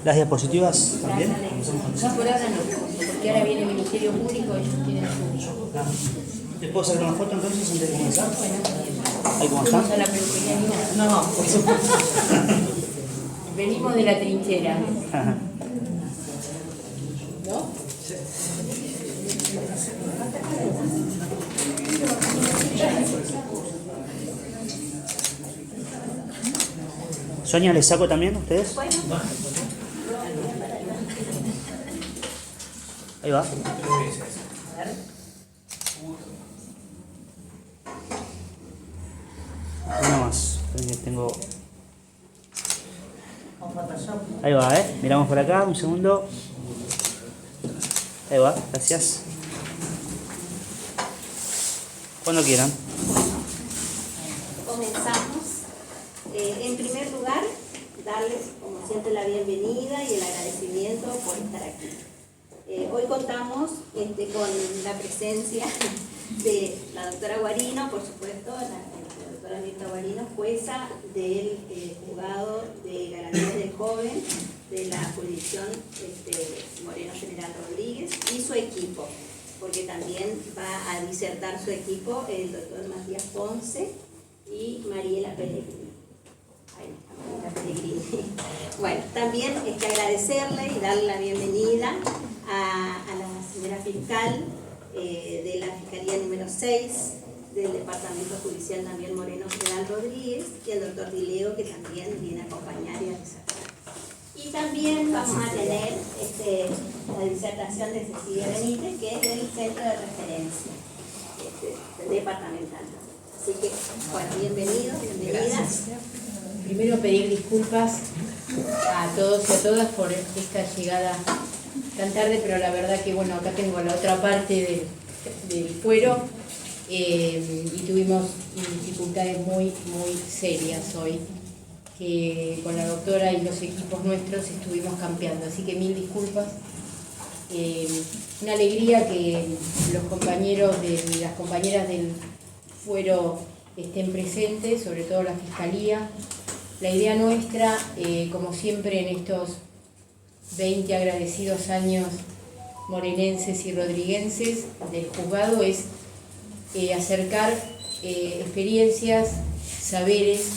Las diapositivas también. No, por ahora no, porque ahora viene el Ministerio Público, ellos tienen su... ¿Les puedo sacar una foto entonces antes de comenzar? Bueno, ¿Ahí cómo están? ¿fuimos a la peluquería ni nada? No, por supuesto. Venimos de la trinchera. Ajá. ¿No? Sonia, ¿les saco también a ustedes? Ahí va. Una más. Tengo... Ahí va, miramos por acá, un segundo. Ahí va, gracias. Cuando quieran. Comenzamos. En primer lugar, darles, como siempre, la bienvenida y el agradecimiento por estar aquí. Hoy contamos con la presencia de la doctora Guarino, por supuesto, la doctora Mirta Guarino, jueza del juzgado de garantías del joven de la jurisdicción Moreno General Rodríguez, y su equipo, porque también va a disertar su equipo el doctor Matías Ponce y Mariela Pellegrini. Ahí está, Mariela Pellegrini. Bueno, también agradecerle y darle la bienvenida a la señora fiscal de la Fiscalía número 6 del Departamento Judicial también Moreno General Rodríguez, y el doctor Dileo, que también viene a acompañar y a disertar. Y también vamos a tener la disertación de Cecilia Benítez, que es del Centro de Referencia departamental. Así que, bueno, bienvenidos, bienvenidas. Gracias. Primero pedir disculpas a todos y a todas por esta llegada tan tarde, pero la verdad que, bueno, acá tengo la otra parte del fuero y tuvimos dificultades muy serias hoy, que con la doctora y los equipos nuestros estuvimos campeando, así que mil disculpas. Una alegría que los compañeros las compañeras del fuero estén presentes, sobre todo la Fiscalía. La idea nuestra, como siempre en estos 20 agradecidos años morenenses y rodriguenses del juzgado, es acercar experiencias, saberes,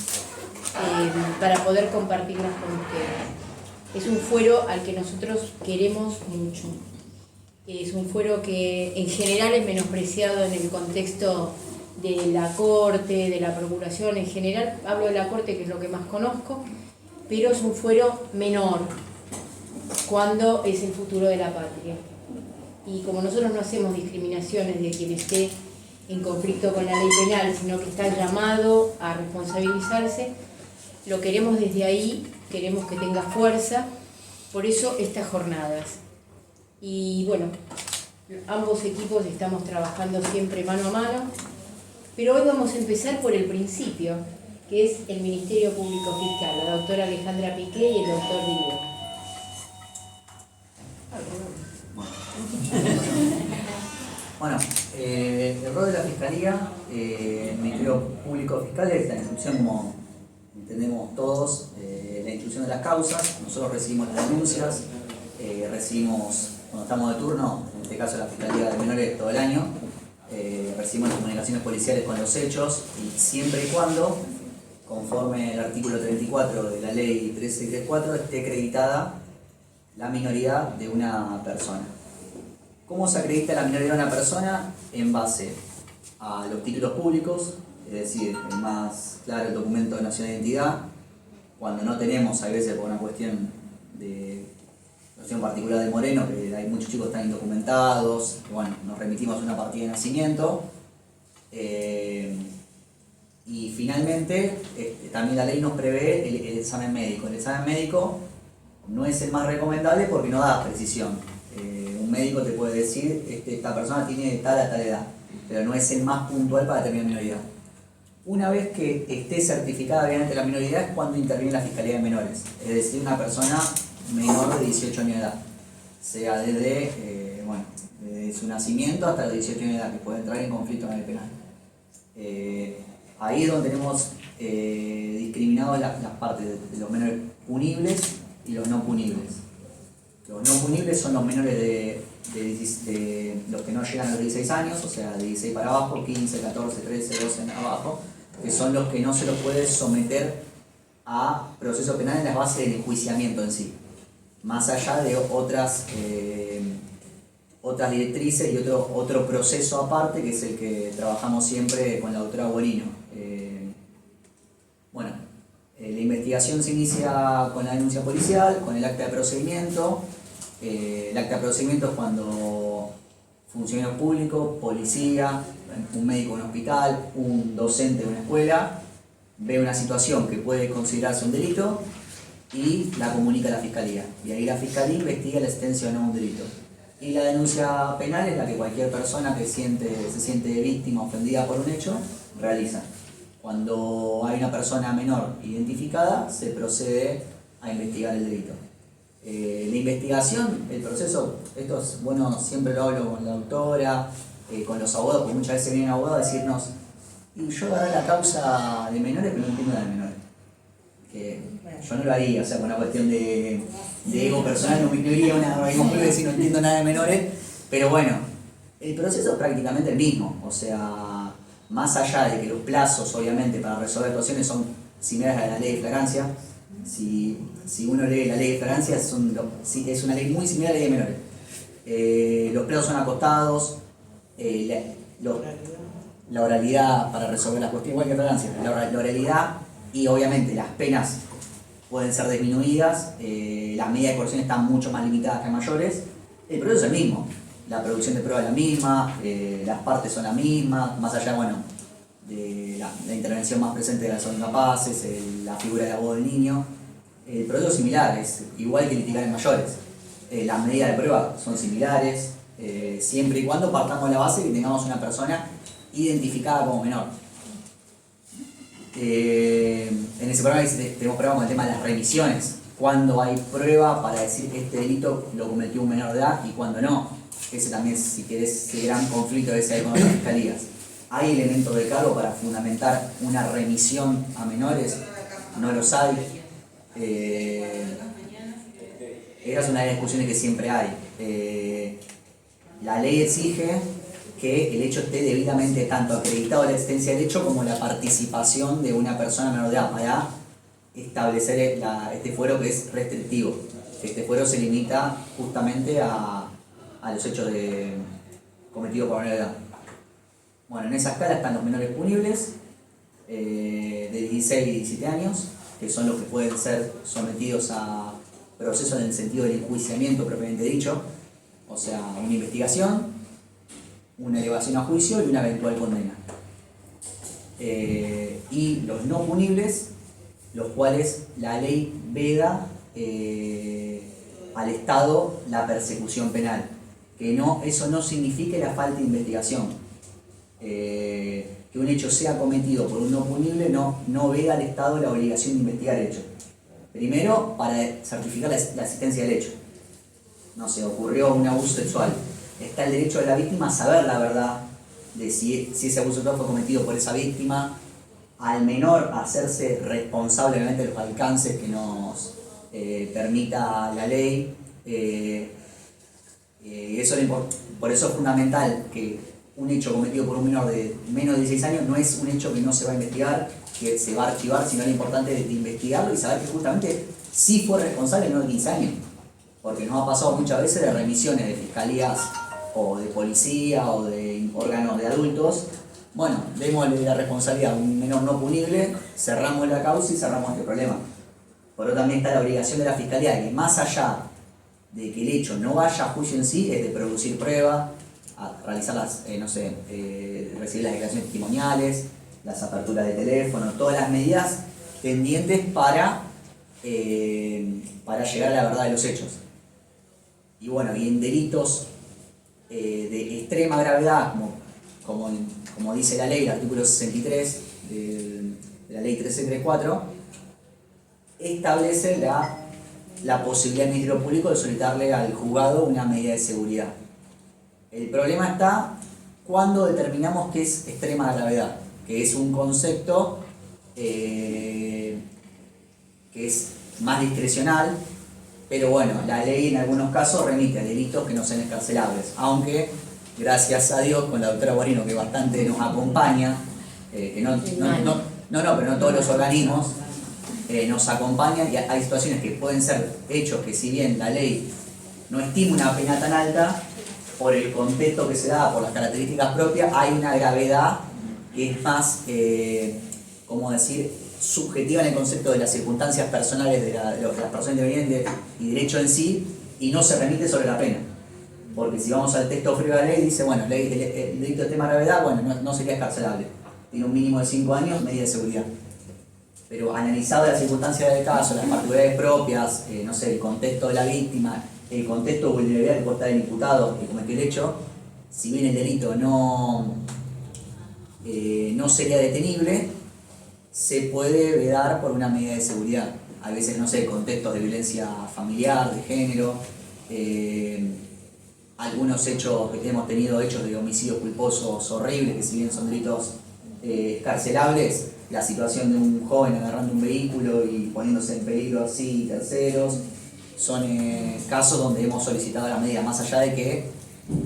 para poder compartirlas con ustedes. Es un fuero al que nosotros queremos mucho. Es un fuero que en general es menospreciado en el contexto de la Corte, de la Procuración. En general hablo de la Corte, que es lo que más conozco, pero es un fuero menor cuando es el futuro de la patria. Y como nosotros no hacemos discriminaciones de quien esté en conflicto con la ley penal, sino que está llamado a responsabilizarse, lo queremos desde ahí, queremos que tenga fuerza, por eso estas jornadas. Y bueno, ambos equipos estamos trabajando siempre mano a mano, pero hoy vamos a empezar por el principio, que es el Ministerio Público Fiscal, la doctora Alejandra Piqué y el doctor Dileo. Bueno, el rol de la Fiscalía, el Ministerio Público Fiscal, es la instrucción, como entendemos todos, la instrucción de las causas. Nosotros recibimos las denuncias, recibimos, cuando estamos de turno, en este caso la Fiscalía de Menores todo el año, recibimos las comunicaciones policiales con los hechos, y siempre y cuando, conforme el artículo 34 de la ley 1334, esté acreditada la minoridad de una persona. ¿Cómo se acredita la minoridad de una persona? En base a los títulos públicos, es decir, el más claro, el documento de nación de identidad. Cuando no tenemos, a veces por una cuestión particular de Moreno, que hay muchos chicos que están indocumentados, que, bueno, nos remitimos a una partida de nacimiento. Y finalmente, también la ley nos prevé el examen médico. El examen médico no es el más recomendable porque no da precisión. Un médico te puede decir, esta persona tiene de tal a tal edad, pero no es el más puntual para determinar minoridad. Una vez que esté certificada obviamente la minoridad es cuando interviene la Fiscalía de Menores, es decir, una persona menor de 18 años de edad, sea desde su nacimiento hasta los 18 años de edad, que puede entrar en conflicto con el penal. Ahí es donde tenemos discriminados las partes de los menores punibles y los no punibles. Los no punibles son los menores de los que no llegan a los 16 años, o sea, de 16 para abajo, 15, 14, 13, 12 abajo, que son los que no se los puede someter a proceso penal en las bases del enjuiciamiento en sí, más allá de otras directrices y otro proceso aparte, que es el que trabajamos siempre con la doctora Borino. La investigación se inicia con la denuncia policial, con el acta de procedimiento. El acta de procedimiento es cuando funcionario público, policía, un médico en un hospital, un docente de una escuela, ve una situación que puede considerarse un delito y la comunica a la Fiscalía. Y ahí la Fiscalía investiga la existencia o no de un delito. Y la denuncia penal es la que cualquier persona que se siente víctima, ofendida por un hecho, realiza. Cuando hay una persona menor identificada, se procede a investigar el delito. La investigación, el proceso, esto es bueno, siempre lo hablo con la doctora, con los abogados, porque muchas veces vienen abogados a decirnos, y yo agarré la causa de menores, pero no entiendo la de menores. Que yo no lo haría, o sea, con una cuestión de ego personal, no me incluiría una organismo público y decir no entiendo nada de menores, pero bueno, el proceso es prácticamente el mismo, o sea, más allá de que los plazos, obviamente, para resolver actuaciones son similares a la ley de flagrancia. Si uno lee la ley de flagrancia, es una ley muy similar a la ley de menores. Los plazos son acotados, la oralidad para resolver las cuestiones, igual que flagrancia, la oralidad y obviamente las penas pueden ser disminuidas, las medidas de coerción están mucho más limitadas que mayores. El proceso es el mismo. La producción de prueba es la misma, las partes son las mismas, más allá, de la intervención más presente de las incapaces, la figura de la voz del niño. El proceso es similar, es igual que litigar en mayores. Las medidas de prueba son similares, siempre y cuando partamos de la base que tengamos una persona identificada como menor. En ese programa tenemos prueba con el tema de las remisiones, cuando hay prueba para decir que este delito lo cometió un menor de edad y cuando no. Ese también, si querés, ese gran conflicto que hay con las fiscalías. ¿Hay elementos de cargo para fundamentar una remisión a menores? No los hay. Esa es una de las discusiones que siempre hay. La ley exige que el hecho esté debidamente tanto acreditado la existencia del hecho como la participación de una persona menor de edad para establecer este fuero que es restrictivo. Este fuero se limita justamente a los hechos cometidos por menor de edad. Bueno, en esa escala están los menores punibles de 16 y 17 años, que son los que pueden ser sometidos a procesos en el sentido del enjuiciamiento propiamente dicho, o sea, una investigación, una elevación a juicio y una eventual condena. Y los no punibles, los cuales la ley veda al Estado la persecución penal. Que eso no signifique la falta de investigación. Que un hecho sea cometido por un no punible no veda al Estado la obligación de investigar el hecho. Primero, para certificar la existencia del hecho. No sé, ocurrió un abuso sexual. Está el derecho de la víctima a saber la verdad de si ese abuso sexual fue cometido por esa víctima, al menor a hacerse responsable obviamente de los alcances que nos permita la ley. Por eso es fundamental que un hecho cometido por un menor de menos de 16 años no es un hecho que no se va a investigar, que se va a archivar, sino lo importante es investigarlo y saber que justamente sí fue responsable no de 15 años. Porque nos ha pasado muchas veces de remisiones de fiscalías o de policía o de órganos de adultos. Bueno, démosle la responsabilidad a un menor no punible, cerramos la causa y cerramos este problema. Pero también está la obligación de la fiscalía de que más allá de que el hecho no vaya a juicio en sí, es de producir pruebas, realizar recibir las declaraciones testimoniales, las aperturas de teléfono, todas las medidas pendientes para llegar a la verdad de los hechos. Y bueno, y en delitos de extrema gravedad, como dice la ley, el artículo 63 de la ley 1334, establece la posibilidad del Ministerio Público de solicitarle al juzgado una medida de seguridad. El problema está cuando determinamos que es extrema gravedad, que es un concepto que es más discrecional, Pero bueno, la ley en algunos casos remite a delitos que no sean excarcelables, aunque gracias a Dios con la doctora Guarino, que bastante nos acompaña, que pero no todos los organismos nos acompañan, y hay situaciones que pueden ser hechos que si bien la ley no estima una pena tan alta, por el contexto que se da, por las características propias, hay una gravedad que es más, ¿cómo decir?, subjetiva en el concepto de las circunstancias personales de las personas intervinientes y derecho en sí, y no se remite sobre la pena. Porque si vamos al texto frío de la ley, dice, bueno, el delito de tema gravedad, bueno, no sería excarcelable. Tiene un mínimo de 5 años, medida de seguridad. Pero analizado las circunstancias del caso, las particularidades propias, no sé, el contexto de la víctima, el contexto de vulnerabilidad que puede estar el imputado que cometió el hecho, si bien el delito no sería detenible, se puede vedar por una medida de seguridad. A veces, no sé, contextos de violencia familiar, de género, algunos hechos que hemos tenido, hechos de homicidios culposos horribles, que si bien son delitos excarcelables, la situación de un joven agarrando un vehículo y poniéndose en peligro así terceros, son casos donde hemos solicitado la medida, más allá de que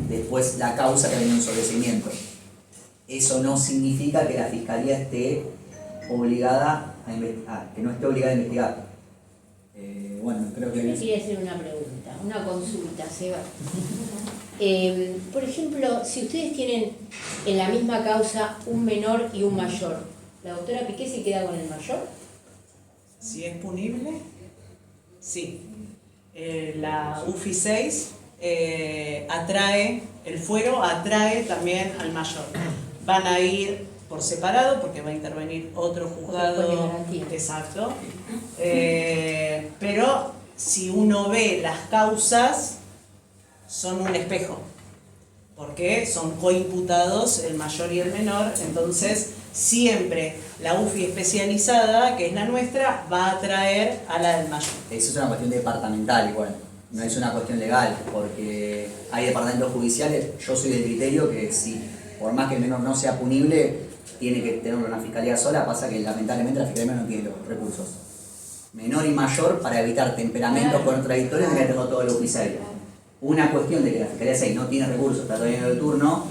después la causa que ha venido un sobreseimiento. Eso no significa que la Fiscalía esté obligada a investigar, que no esté obligada a investigar. Bueno, creo que... Yo le quería hacer una pregunta, una consulta, Seba. Por ejemplo, si ustedes tienen en la misma causa un menor y un mayor, ¿la doctora Piqué se queda con el mayor? Si es punible, sí. La UFI 6 atrae, el fuero atrae también al mayor. Van a ir por separado porque va a intervenir otro juzgado. Exacto. Pero si uno ve las causas, son un espejo, porque son coimputados el mayor y el menor, entonces siempre la UFI especializada, que es la nuestra, va a atraer a la del mayor. Eso es una cuestión departamental igual, no es una cuestión legal, porque hay departamentos judiciales. Yo soy del criterio que si, por más que el menor no sea punible, tiene que tener una fiscalía sola, pasa que lamentablemente la fiscalía no tiene los recursos. Menor y mayor, para evitar temperamentos contradictorios, tiene que tenerlo todo el UFI 6. Una cuestión de que la Fiscalía 6 no tiene recursos, está todavía en el turno,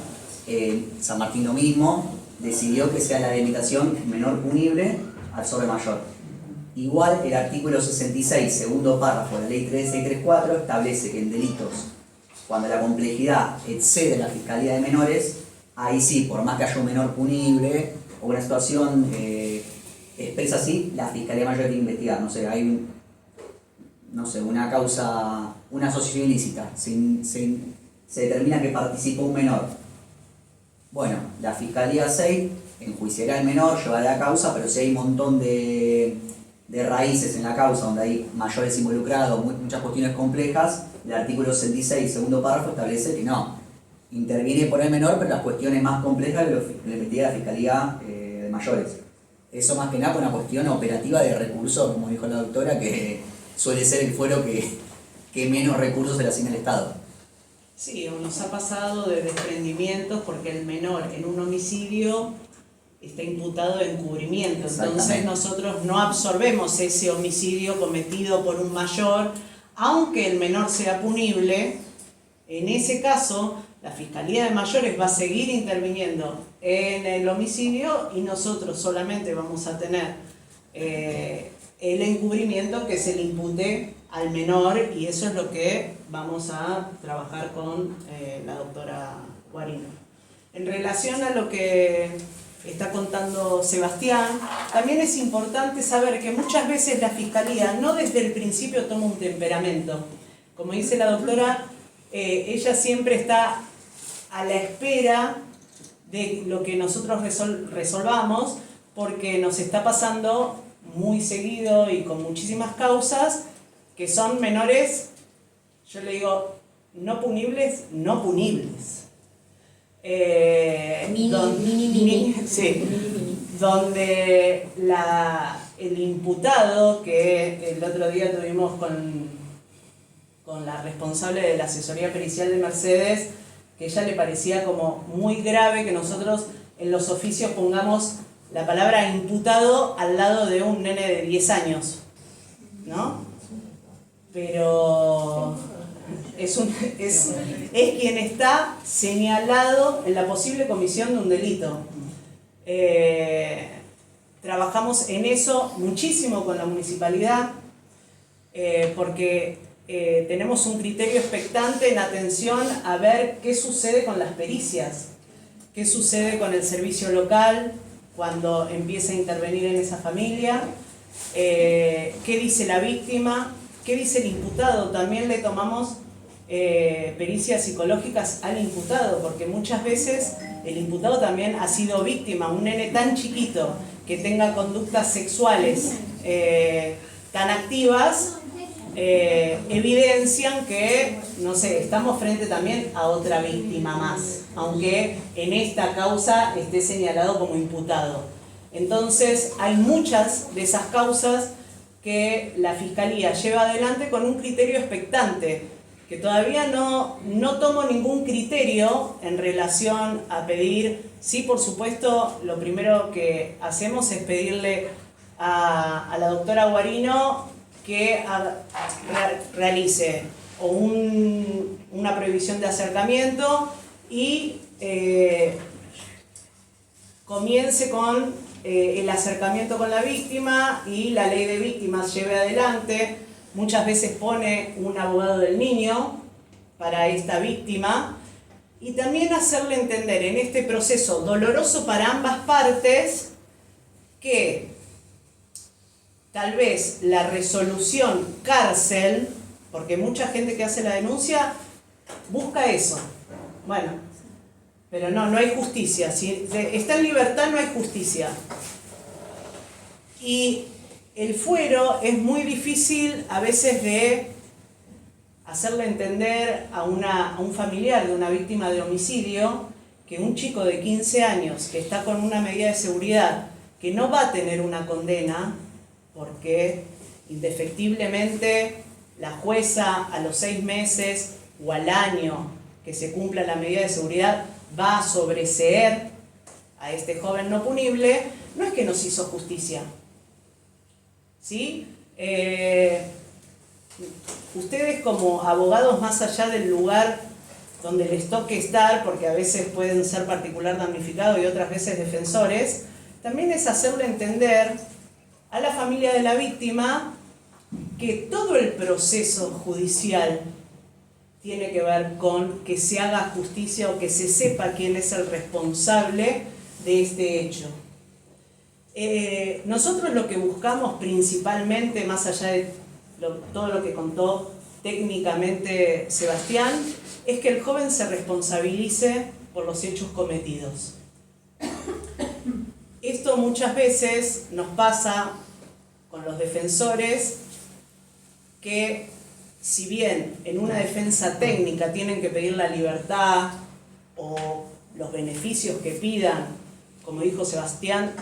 San Martín lo mismo, decidió que sea la delimitación menor punible al sobre mayor. Igual el artículo 66, segundo párrafo de la ley 3634, establece que en delitos, cuando la complejidad excede la fiscalía de menores, ahí sí, por más que haya un menor punible o una situación expresa así, la fiscalía mayor tiene que investigar. No sé, hay una causa, una asociación ilícita, se determina que participó un menor. Bueno, la Fiscalía 6 enjuiciará al menor, llevará la causa, pero si hay un montón de raíces en la causa donde hay mayores involucrados, muchas cuestiones complejas, el artículo 66, segundo párrafo, establece que no, interviene por el menor, pero las cuestiones más complejas le investiga la Fiscalía de mayores. Eso más que nada por una cuestión operativa de recursos, como dijo la doctora, que suele ser el fuero que menos recursos se le asigna al Estado. Sí, nos ha pasado de desprendimientos porque el menor en un homicidio está imputado de encubrimiento. Entonces nosotros no absorbemos ese homicidio cometido por un mayor, aunque el menor sea punible. En ese caso, la Fiscalía de Mayores va a seguir interviniendo en el homicidio y nosotros solamente vamos a tener el encubrimiento que se le impute al menor, y eso es lo que vamos a trabajar con la doctora Guarino. En relación a lo que está contando Sebastián, también es importante saber que muchas veces la Fiscalía no desde el principio toma un temperamento. Como dice la doctora, ella siempre está a la espera de lo que nosotros resolvamos, porque nos está pasando muy seguido y con muchísimas causas que son menores, yo le digo, no punibles. Donde el imputado, que el otro día tuvimos con la responsable de la asesoría pericial de Mercedes, que ella le parecía como muy grave que nosotros en los oficios pongamos la palabra imputado al lado de un nene de 10 años, ¿no? pero es quien está señalado en la posible comisión de un delito. Trabajamos en eso muchísimo con la municipalidad, porque tenemos un criterio expectante en atención a ver qué sucede con las pericias, qué sucede con el servicio local cuando empieza a intervenir en esa familia, qué dice la víctima, qué dice el imputado. También le tomamos pericias psicológicas al imputado, porque muchas veces el imputado también ha sido víctima. Un nene tan chiquito que tenga conductas sexuales tan activas evidencian que, no sé, estamos frente también a otra víctima más, aunque en esta causa esté señalado como imputado. Entonces hay muchas de esas causas que la Fiscalía lleva adelante con un criterio expectante, que todavía no tomo ningún criterio en relación a pedir. Sí, por supuesto, lo primero que hacemos es pedirle a la doctora Guarino que realice una prohibición de acercamiento y comience con el acercamiento con la víctima y la ley de víctimas lleve adelante. Muchas veces pone un abogado del niño para esta víctima, y también hacerle entender en este proceso doloroso para ambas partes que tal vez la resolución cárcel, porque mucha gente que hace la denuncia busca eso. Bueno, pero no hay justicia. Si está en libertad, no hay justicia. Y el fuero es muy difícil a veces de hacerle entender a un familiar de una víctima de homicidio que un chico de 15 años que está con una medida de seguridad que no va a tener una condena, porque indefectiblemente la jueza a los 6 meses o al año que se cumpla la medida de seguridad va a sobreseer a este joven no punible, no es que nos hizo justicia. ¿Sí? Ustedes como abogados, más allá del lugar donde les toque estar, porque a veces pueden ser particular damnificado y otras veces defensores, también es hacerle entender a la familia de la víctima que todo el proceso judicial tiene que ver con que se haga justicia o que se sepa quién es el responsable de este hecho. Nosotros lo que buscamos principalmente, más allá de todo lo que contó técnicamente Sebastián, es que el joven se responsabilice por los hechos cometidos. Esto muchas veces nos pasa con los defensores, que si bien en una defensa técnica tienen que pedir la libertad o los beneficios que pidan, como dijo Sebastián,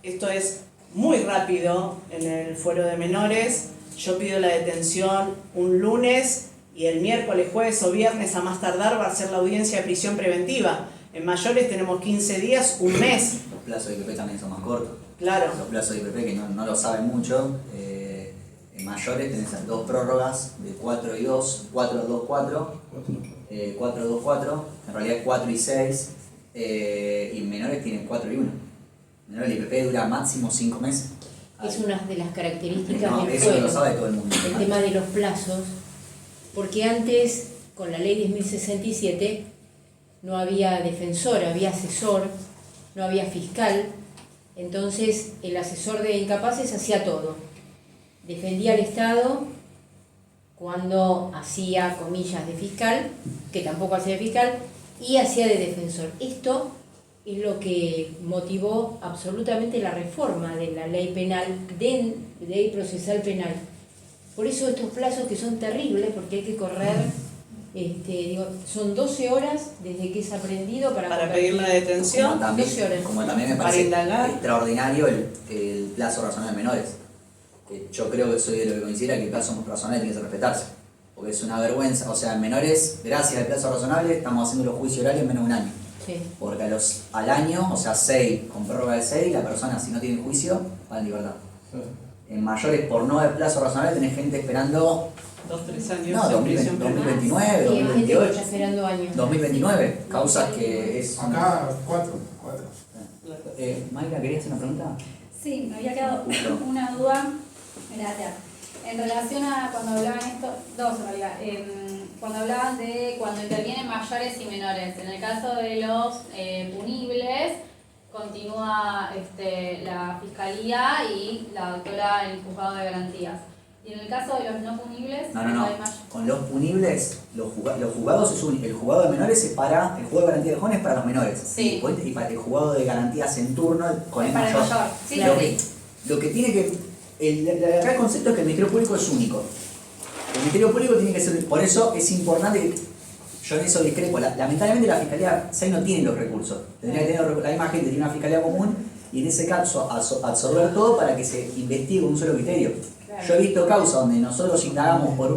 esto es muy rápido en el fuero de menores. Yo pido la detención un lunes y el miércoles, jueves o viernes a más tardar va a ser la audiencia de prisión preventiva. En mayores tenemos 15 días, un mes. Los plazos de IPP también son más cortos. Claro. Los plazos de IPP, que no lo saben mucho, en mayores tenés 2 prórrogas de 4 y 2, 4, 2, 4, 4, 2, 4, en realidad 4 y 6, y en menores tienen 4 y 1. Menores el IPP dura máximo 5 meses. Es una de las características No, del eso fuero, lo sabe todo el mundo. el tema de los plazos, porque antes, con la ley 10.067, no había defensor, había asesor, no había fiscal. Entonces el asesor de incapaces hacía todo, defendía al Estado cuando hacía comillas de fiscal, que tampoco hacía de fiscal, y hacía de defensor. Esto es lo que motivó absolutamente la reforma de la ley penal, de ley procesal penal. Por eso estos plazos que son terribles, porque hay que correr, son 12 horas desde que es aprendido para pedir la detención, 12 horas. Como también me para parece indagar. extraordinario el plazo razonable de menores. Que yo creo que soy de lo que considera que el plazo razonable tiene que respetarse. Porque es una vergüenza. O sea, en menores, gracias al plazo razonable, estamos haciendo los juicios horarios en menos de un año. Sí. Porque al año, o sea, 6, con prórroga de 6, la persona, si no tiene juicio, va en libertad. En mayores, por no haber plazo razonable, tenés gente esperando 2-3 años No, en prisión preventiva. 2029, Y hay gente que 2028, está esperando años. 2029, causas que es... Acá, 4. Mayra, ¿querías hacer una pregunta? Sí, me había quedado una duda. Gracias. En relación a cuando hablaban esto, dos en realidad, cuando hablaban de cuando intervienen mayores y menores. En el caso de los punibles, continúa la fiscalía y la doctora en el juzgado de garantías. Y en el caso de los no punibles, No. hay Con los punibles, los juzgados es único. El juzgado de menores es para. El juzgado de garantía de jóvenes es para los menores. Sí. Y para el juzgado de garantías en turno con el para el mayor. mayor. Sí, Lo sí. que- Lo que tiene que. Acá el concepto es que el Ministerio Público es único. El Ministerio Público tiene que ser. Por eso es importante. Yo en eso discrepo. Lamentablemente la Fiscalía 6 no tiene los recursos. Tendría que tener la misma gente, tiene una Fiscalía común y en ese caso absorber todo para que se investigue con un solo criterio. Claro. Yo he visto causas donde nosotros indagamos por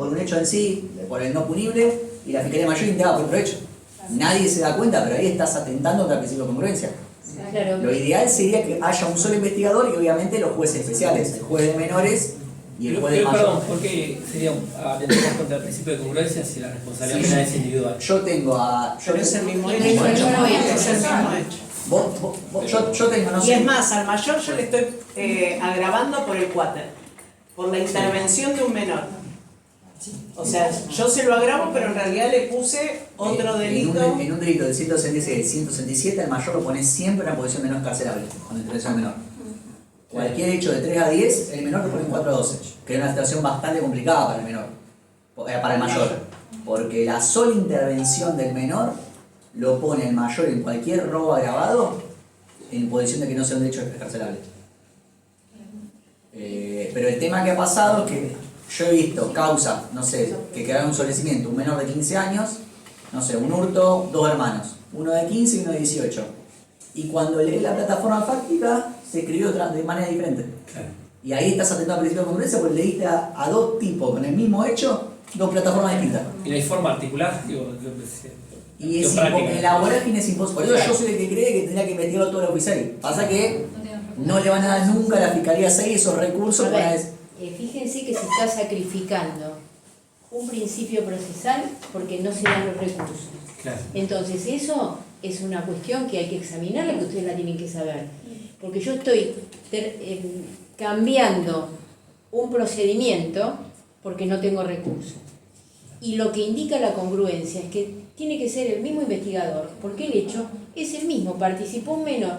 un hecho en sí, por el no punible, y la Fiscalía Mayor indaga por otro hecho. Nadie se da cuenta, pero ahí estás atentando contra el principio de congruencia. Claro. Lo ideal sería que haya un solo investigador y obviamente los jueces especiales, el juez de menores y el juez de Perdón, mayor. ¿por qué sería atentar contra el principio de congruencia si la responsabilidad penal es individual? Yo tengo a... Pero es el mismo Es hecho. el mismo hecho. Es el mismo hecho. Yo tengo, no Y sé... es más, al mayor yo le estoy agravando por el cuáter, por la intervención de un menor. O sea, yo se lo agravo, pero en realidad le puse otro delito. En un delito del 166 y el 167, el mayor lo pone siempre en una posición menos carcelable, con la intervención del menor. Cualquier hecho de 3 a 10, el menor lo pone en 4 a 12, que es una situación bastante complicada para el menor, para el mayor. Porque la sola intervención del menor lo pone el mayor en cualquier robo agravado en posición de que no sea un derecho excarcelable. Pero el tema que ha pasado es que yo he visto causas, no sé, que quedaron un solecimiento, un menor de 15 años, no sé, un hurto, 2 hermanos, uno de 15 y uno de 18. Y cuando lees la plataforma fáctica, se escribió de manera diferente. Claro. Y ahí estás atento al principio de congruencia porque leíste a dos tipos con el mismo hecho, dos plataformas distintas. Y no hay forma articular, digo, Y es en la vorágine es imposible. Por eso yo soy el que cree que tendría que investigar todo lo que hice. Pasa que no le van a dar nunca a la Fiscalía 6 esos recursos A para ver, eso. fíjense que se está sacrificando un principio procesal porque no se dan los recursos. Claro. Entonces eso es una cuestión que hay que examinarla, que ustedes la tienen que saber. Porque yo estoy cambiando un procedimiento porque no tengo recursos. Y lo que indica la congruencia es que tiene que ser el mismo investigador, porque el hecho es el mismo, participó un menor.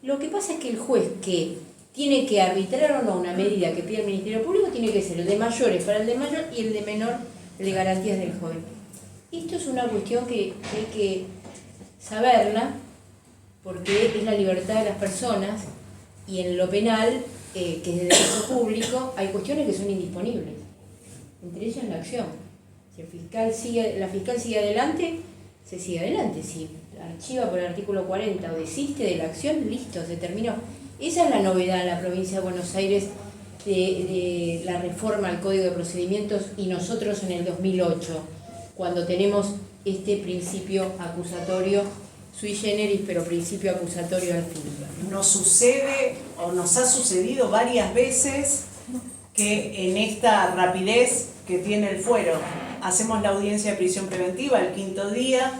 Lo que pasa es que el juez que tiene que arbitrar o no una medida que pide el Ministerio Público tiene que ser el de mayores para el de mayor y el de menor, el de garantías del joven. Esto es una cuestión que hay que saberla, porque es la libertad de las personas y en lo penal, que es de derecho público, hay cuestiones que son indisponibles. Entre ellas la acción. Si la fiscal sigue adelante, se sigue adelante. Si archiva por el artículo 40 o desiste de la acción, listo, se terminó. Esa es la novedad en la provincia de Buenos Aires de la reforma al Código de Procedimientos y nosotros en el 2008, cuando tenemos este principio acusatorio sui generis, pero principio acusatorio al fin. Nos sucede o nos ha sucedido varias veces que en esta rapidez que tiene el fuero, hacemos la audiencia de prisión preventiva el 5.º día,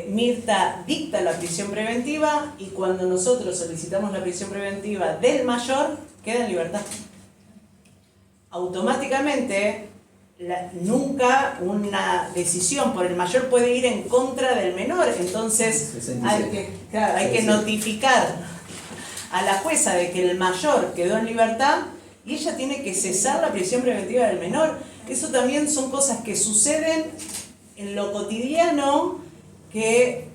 Mirta dicta la prisión preventiva y cuando nosotros solicitamos la prisión preventiva del mayor, queda en libertad. Automáticamente, nunca una decisión por el mayor puede ir en contra del menor, entonces hay que notificar a la jueza de que el mayor quedó en libertad y ella tiene que cesar la prisión preventiva del menor. Eso también son cosas que suceden en lo cotidiano, que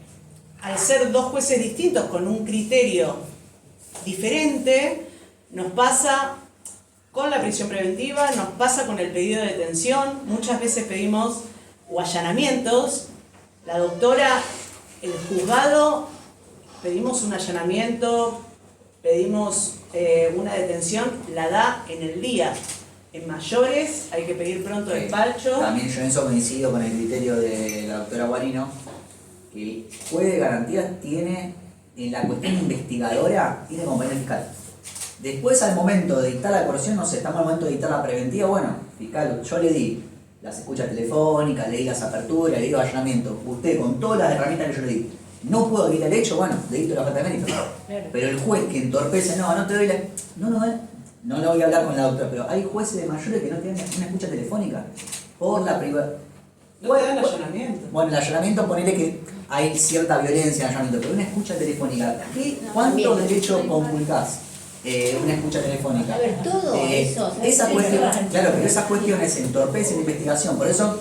al ser dos jueces distintos con un criterio diferente, nos pasa con la prisión preventiva, nos pasa con el pedido de detención. Muchas veces pedimos o allanamientos. La doctora, el juzgado, pedimos un allanamiento, pedimos una detención, la da en el día. En mayores hay que pedir pronto despacho. También yo en eso coincido con el criterio de la doctora Guarino, que el juez de garantías tiene, en la cuestión investigadora, tiene compañía fiscal. Después al momento de dictar la coerción, no sé, estamos al momento de dictar la preventiva, bueno, fiscal, yo le di las escuchas telefónicas, le di las aperturas, le di los allanamientos. Usted, con todas las herramientas que yo le di, no puedo habilitar el hecho, bueno, le dicto la falta de mérito. Pero el juez que entorpece, no te doy la... No lo voy a hablar con la doctora, pero hay jueces de mayores que no tienen una escucha telefónica por la privacidad. No te dan allanamiento. Bueno, el allanamiento, ponele que hay cierta violencia en el allanamiento, pero una escucha telefónica, ¿cuántos derechos conculcás? Una escucha telefónica. A ver, todo eso. Esa cuestión, claro, pero esas cuestiones entorpecen la investigación, por eso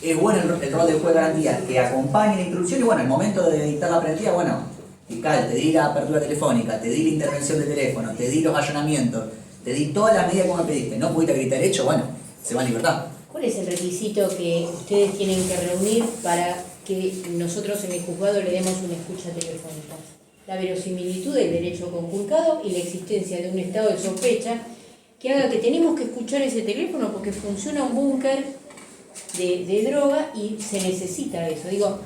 es bueno el rol del juez de garantía, que acompañe la instrucción y bueno, en el momento de dictar la preventiva, bueno, fiscal, te di la apertura telefónica, te di la intervención de teléfono, te di los allanamientos, te di todas las medidas que me pediste, no pudiste acreditar el hecho, bueno, se va en libertad. ¿Cuál es el requisito que ustedes tienen que reunir para que nosotros en el juzgado le demos una escucha telefónica? La verosimilitud del derecho conculcado y la existencia de un estado de sospecha que haga que tenemos que escuchar ese teléfono porque funciona un búnker de droga y se necesita eso. Digo,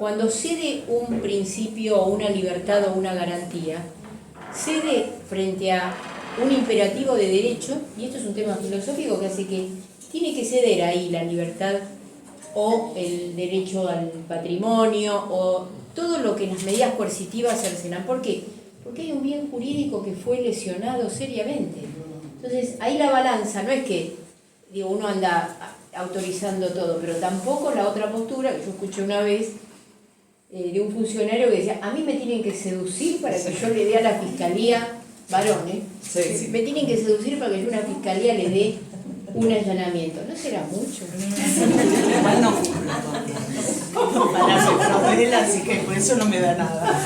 cuando cede un principio o una libertad o una garantía, cede frente a un imperativo de derecho, y esto es un tema filosófico que hace que tiene que ceder ahí la libertad o el derecho al patrimonio o todo lo que las medidas coercitivas cercenan. ¿Por qué? Porque hay un bien jurídico que fue lesionado seriamente. Entonces, ahí la balanza no es que uno anda autorizando todo, pero tampoco la otra postura que yo escuché una vez de un funcionario que decía, a mí me tienen que seducir para que yo le dé a la fiscalía, varón, Sí. me tienen que seducir para que yo a una fiscalía le dé un allanamiento. ¿No será mucho? Igual no para soy fraudela, así que por eso no me da nada.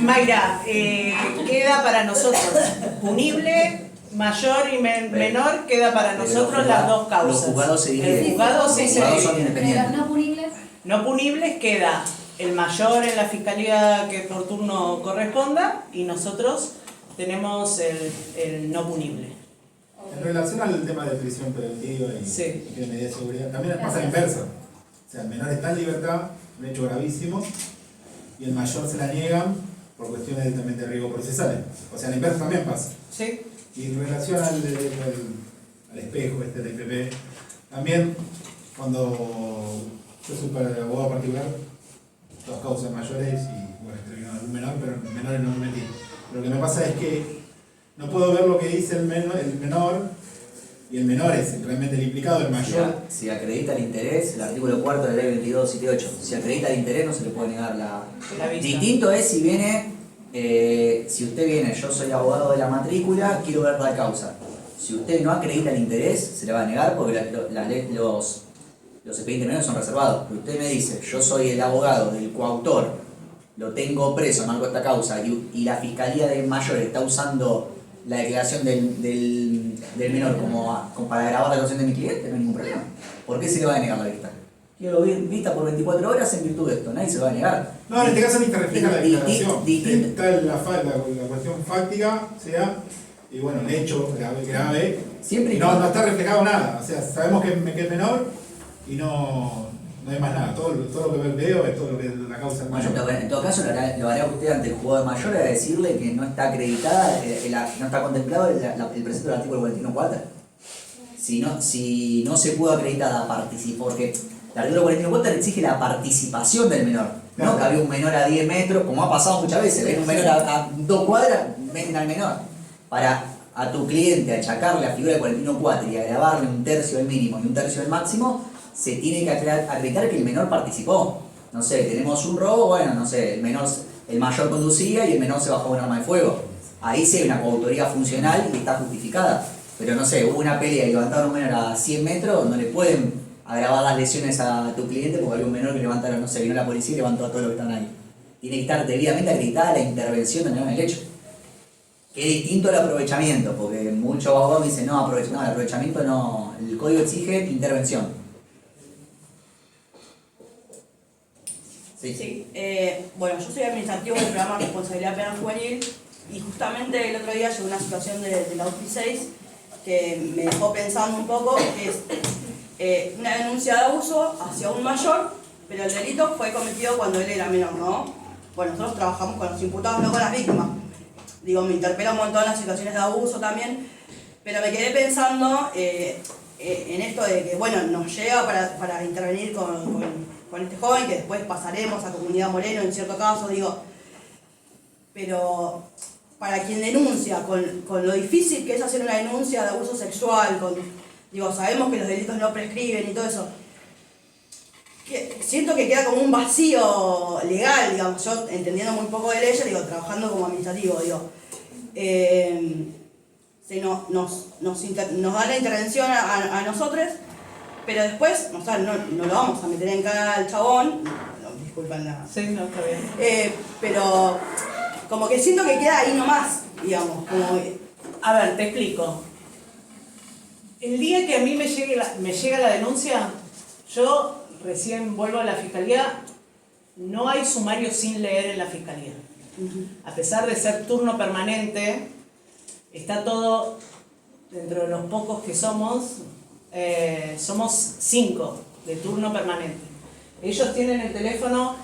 Mayra, queda para nosotros punible, mayor y menor, queda para nosotros las dos causas. Los juzgados se dividen. El juzgado se Los juzgados son divide. independientes. ¿No punibles? No punibles queda el mayor en la fiscalía que por turno corresponda y nosotros tenemos el no punible. En relación al tema de prisión preventiva y Sí. de medidas de seguridad, también pasa la inversa. O sea, el menor está en libertad, un hecho gravísimo, y el mayor se la niegan por cuestiones también de riesgo procesal. O sea, la inversa también pasa. ¿Sí? Y en relación al espejo este del IPP, también cuando yo soy para el abogado particular, dos causas mayores y bueno, terminó algún menor, pero menores no me metí. Lo que me pasa es que no puedo ver lo que dice el menor y el menor es realmente el implicado, el mayor. Si acredita el interés, el artículo 4 de la ley 2278, si acredita el interés no se le puede negar la vista. Distinto es si viene, si usted viene, yo soy abogado de la matrícula, quiero ver la causa. Si usted no acredita el interés, se le va a negar porque los expedientes menores son reservados. Pero usted me dice, yo soy el abogado del coautor, lo tengo preso, marco esta causa, y la fiscalía de mayores está usando la declaración del menor como para grabar la declaración de mi cliente, no hay ningún problema. ¿Por qué se le va a negar la vista? Quiero vista por 24 horas en virtud de esto, nadie se lo va a negar. No, en este caso ni te refleja la declaración. Distinto. Está la cuestión fáctica, y bueno, el hecho grave, Siempre y no está reflejado nada. O sea, sabemos que es menor y no hay más nada. Todo lo que veo es todo lo que es la causa del mayor. Bueno, en todo caso lo hará usted ante el juzgado de mayor a decirle que no está acreditada, no está contemplado el precepto del artículo 41.4. Si no se pudo acreditar la participación, porque el artículo 41.4 exige la participación del menor. Claro. No que había un menor a 10 metros, como ha pasado muchas veces, ven un menor a 2 cuadras, meten al menor. Para a tu cliente achacarle la figura del 41.4 y agravarle un tercio del mínimo y un tercio del máximo, se tiene que acreditar que el menor participó. No sé, tenemos un robo, bueno, no sé, el mayor conducía y el menor se bajó con un arma de fuego. Ahí sí hay una coautoría funcional y está justificada. Pero no sé, hubo una pelea y levantaron un menor a 100 metros, no le pueden agravar las lesiones a tu cliente porque había un menor que levantaron, no sé, vino la policía y levantó a todos los que están ahí. Tiene que estar debidamente acreditada la intervención del menor en el hecho. Que es distinto al aprovechamiento, porque muchos abogados dicen, no, el aprovechamiento no, el código exige intervención. Sí, bueno, yo soy administrativo del programa Responsabilidad Penal Juvenil y justamente el otro día llegó una situación de la UFI 6 que me dejó pensando un poco, que es una denuncia de abuso hacia un mayor, pero el delito fue cometido cuando él era menor, ¿no? Bueno, nosotros trabajamos con los imputados, no con las víctimas. Digo, me interpela un montón las situaciones de abuso también, Pero me quedé pensando en esto de que, bueno, nos llega para intervenir con este joven, que después pasaremos a Comunidad Moreno en cierto caso, digo, pero para quien denuncia, con lo difícil que es hacer una denuncia de abuso sexual, digo, sabemos que los delitos no prescriben y todo eso, siento que queda como un vacío legal, digamos, yo entendiendo muy poco de leyes, digo, trabajando como administrativo, digo, nos da la intervención a nosotros, pero después, o sea, no lo vamos a meter en cara al chabón, no, disculpan la... Sí, no, está bien. Pero como que siento que queda ahí nomás, digamos, como... A ver, te explico. El día que a mí me llega la denuncia, yo recién vuelvo a la fiscalía, no hay sumario sin leer en la fiscalía. A pesar de ser turno permanente, está todo, dentro de los pocos que somos 5 de turno permanente. Ellos tienen el teléfono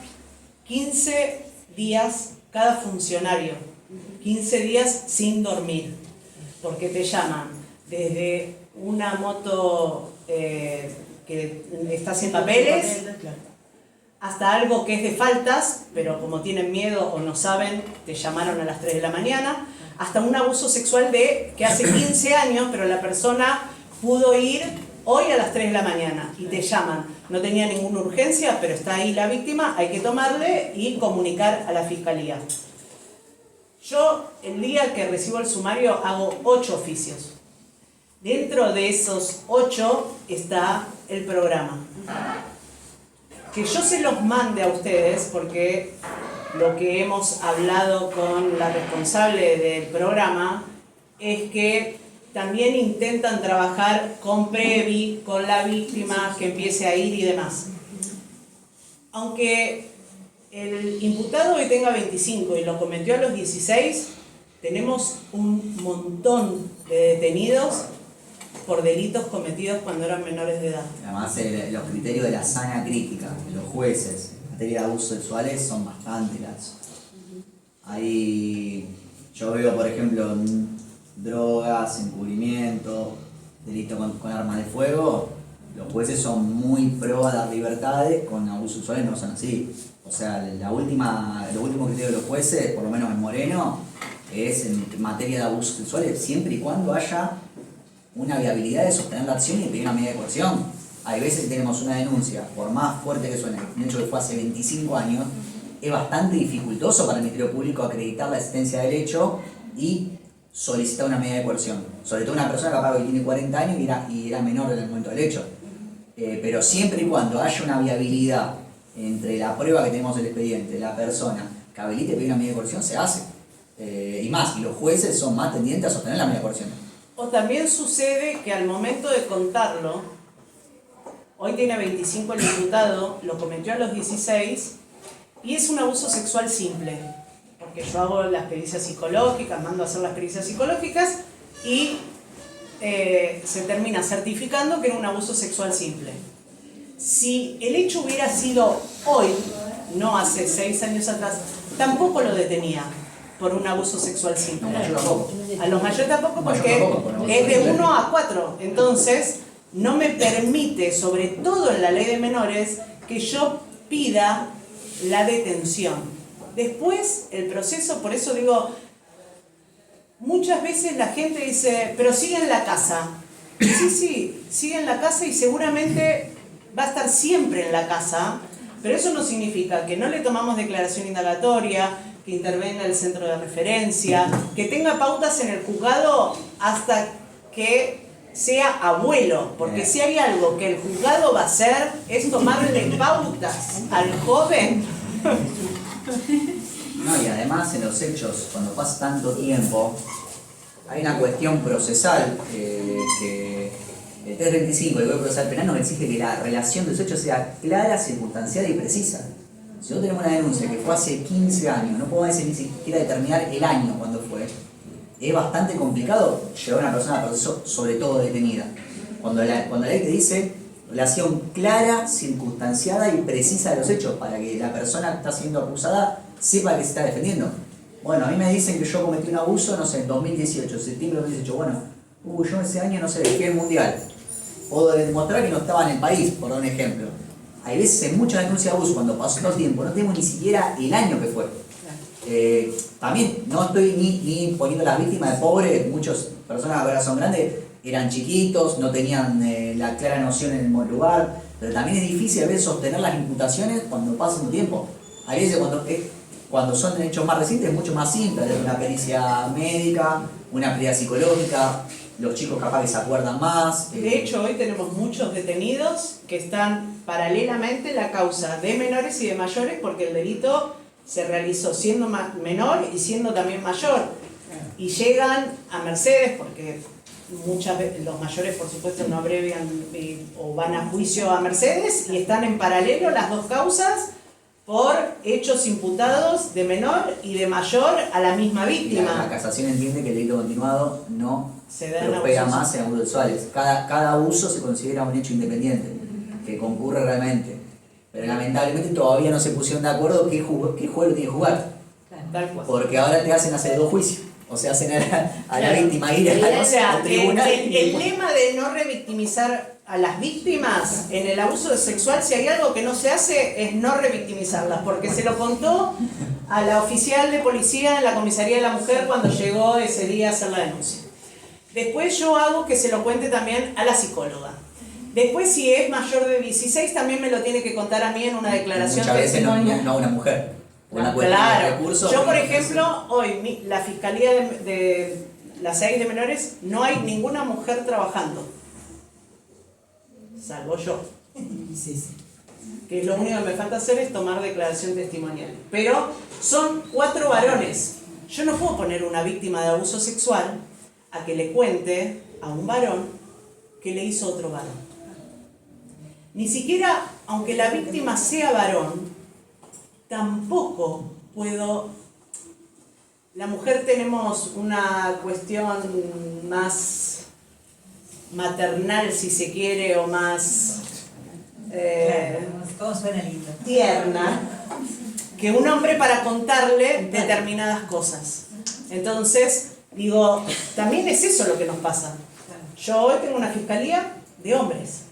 15 días cada funcionario, 15 días sin dormir, porque te llaman desde una moto que está sin papeles, hasta algo que es de faltas, pero como tienen miedo o no saben, te llamaron a las 3 de la mañana, hasta un abuso sexual que hace 15 años, pero la persona pudo ir hoy a las 3 de la mañana y te llaman. No tenía ninguna urgencia, pero está ahí la víctima, hay que tomarle y comunicar a la fiscalía. Yo, el día que recibo el sumario, hago 8 oficios. Dentro de esos 8 está el programa. Que yo se los mande a ustedes, porque lo que hemos hablado con la responsable del programa es que también intentan trabajar con Previ, con la víctima, que empiece a ir y demás. Aunque el imputado hoy tenga 25 y lo cometió a los 16, tenemos un montón de detenidos por delitos cometidos cuando eran menores de edad. Además, los criterios de la sana crítica de los jueces en materia de abusos sexuales son bastante laxos. Yo veo, por ejemplo, drogas, encubrimiento, delito con armas de fuego, los jueces son muy pro a dar libertades, con abusos sexuales no son así. O sea, los últimos criterios de los jueces, por lo menos en Moreno, es en materia de abusos sexuales, siempre y cuando haya una viabilidad de sostener la acción y pedir una medida de coerción. Hay veces que tenemos una denuncia, por más fuerte que suene, un hecho que fue hace 25 años, es bastante dificultoso para el Ministerio Público acreditar la existencia del hecho y solicitar una medida de coerción. Sobre todo una persona capaz que tiene 40 años y era menor en el momento del hecho. Pero siempre y cuando haya una viabilidad entre la prueba que tenemos del expediente, la persona que habilite pedir una medida de coerción, se hace. Y los jueces son más tendientes a sostener la medida de coerción. O también sucede que al momento de contarlo, hoy tiene 25 el imputado, lo cometió a los 16 y es un abuso sexual simple, porque yo hago las pericias psicológicas, mando a hacer las pericias psicológicas y se termina certificando que era un abuso sexual simple. Si el hecho hubiera sido hoy, no hace 6 años atrás, tampoco lo detenía por un abuso sexual simple. A los mayores tampoco, porque es de 1 a 4. Entonces, no me permite, sobre todo en la ley de menores, que yo pida la detención. Después, el proceso, por eso digo, muchas veces la gente dice, pero sigue en la casa. Sí, sigue en la casa y seguramente va a estar siempre en la casa, pero eso no significa que no le tomamos declaración indagatoria, que intervenga el centro de referencia, que tenga pautas en el juzgado hasta que sea abuelo, porque si hay algo que el juzgado va a hacer es tomarle pautas al joven. No, y además en los hechos, cuando pasa tanto tiempo, hay una cuestión procesal que el 325 del Código Procesal Penal nos exige que la relación de los hechos sea clara, circunstanciada y precisa. Si no tenemos una denuncia que fue hace 15 años, no podemos ni siquiera determinar el año cuando fue, es bastante complicado llevar a una persona a proceso, sobre todo detenida. Cuando la ley te dice relación clara, circunstanciada y precisa de los hechos, para que la persona que está siendo acusada sepa que se está defendiendo. Bueno, a mí me dicen que yo cometí un abuso, no sé, en 2018, septiembre de 2018. Bueno, yo ese año no sé, fui al mundial. Puedo demostrar que no estaba en el país, por dar un ejemplo. Hay veces en muchas denuncias de abuso, cuando pasó todo el tiempo, no tenemos ni siquiera el año que fue. También no estoy ni poniendo a las víctimas de pobres, muchas personas ahora son grandes, eran chiquitos, no tenían la clara noción en el lugar, pero también es difícil a veces sostener las imputaciones cuando pasa un tiempo. Hay veces cuando son hechos más recientes es mucho más simple, una pericia médica, una pericia psicológica, los chicos capaz que se acuerdan más. De hecho, hoy tenemos muchos detenidos que están paralelamente en la causa de menores y de mayores porque el delito se realizó siendo menor y siendo también mayor. Y llegan a Mercedes porque muchas veces los mayores por supuesto no abrevian o van a juicio a Mercedes y están en paralelo las dos causas por hechos imputados de menor y de mayor a la misma víctima. La casación entiende que el delito continuado no Se da en prospera abusos. más en abusos sexuales. Cada abuso se considera un hecho independiente, que concurre realmente. Pero lamentablemente todavía no se pusieron de acuerdo qué juego tiene que jugar. Tal cual. Porque ahora te hacen hacer dos juicios. O sea, hacen a la Claro. víctima ir O sea, al tribunal. el lema de no revictimizar a las víctimas en el abuso sexual, si hay algo que no se hace, es no revictimizarlas, porque se lo contó a la oficial de policía en la comisaría de la mujer cuando llegó ese día a hacer la denuncia. Después yo hago que se lo cuente también a la psicóloga. Después, si es mayor de 16, también me lo tiene que contar a mí en una declaración Muchas de veces testimonio. no a una mujer. Una cuestión de Claro. recursos. Yo, por ejemplo, hoy la Fiscalía de las 6 de menores, no hay ninguna mujer trabajando. Salvo yo. Que lo único que me falta hacer es tomar declaración testimonial. Pero son 4 varones. Yo no puedo poner una víctima de abuso sexual a que le cuente a un varón que le hizo otro varón. Ni siquiera, aunque la víctima sea varón, tampoco puedo... La mujer tenemos una cuestión más maternal, si se quiere, o más Todo suena lindo. tierna, que un hombre para contarle determinadas cosas. Entonces, digo, también es eso lo que nos pasa. Yo hoy tengo una fiscalía de hombres.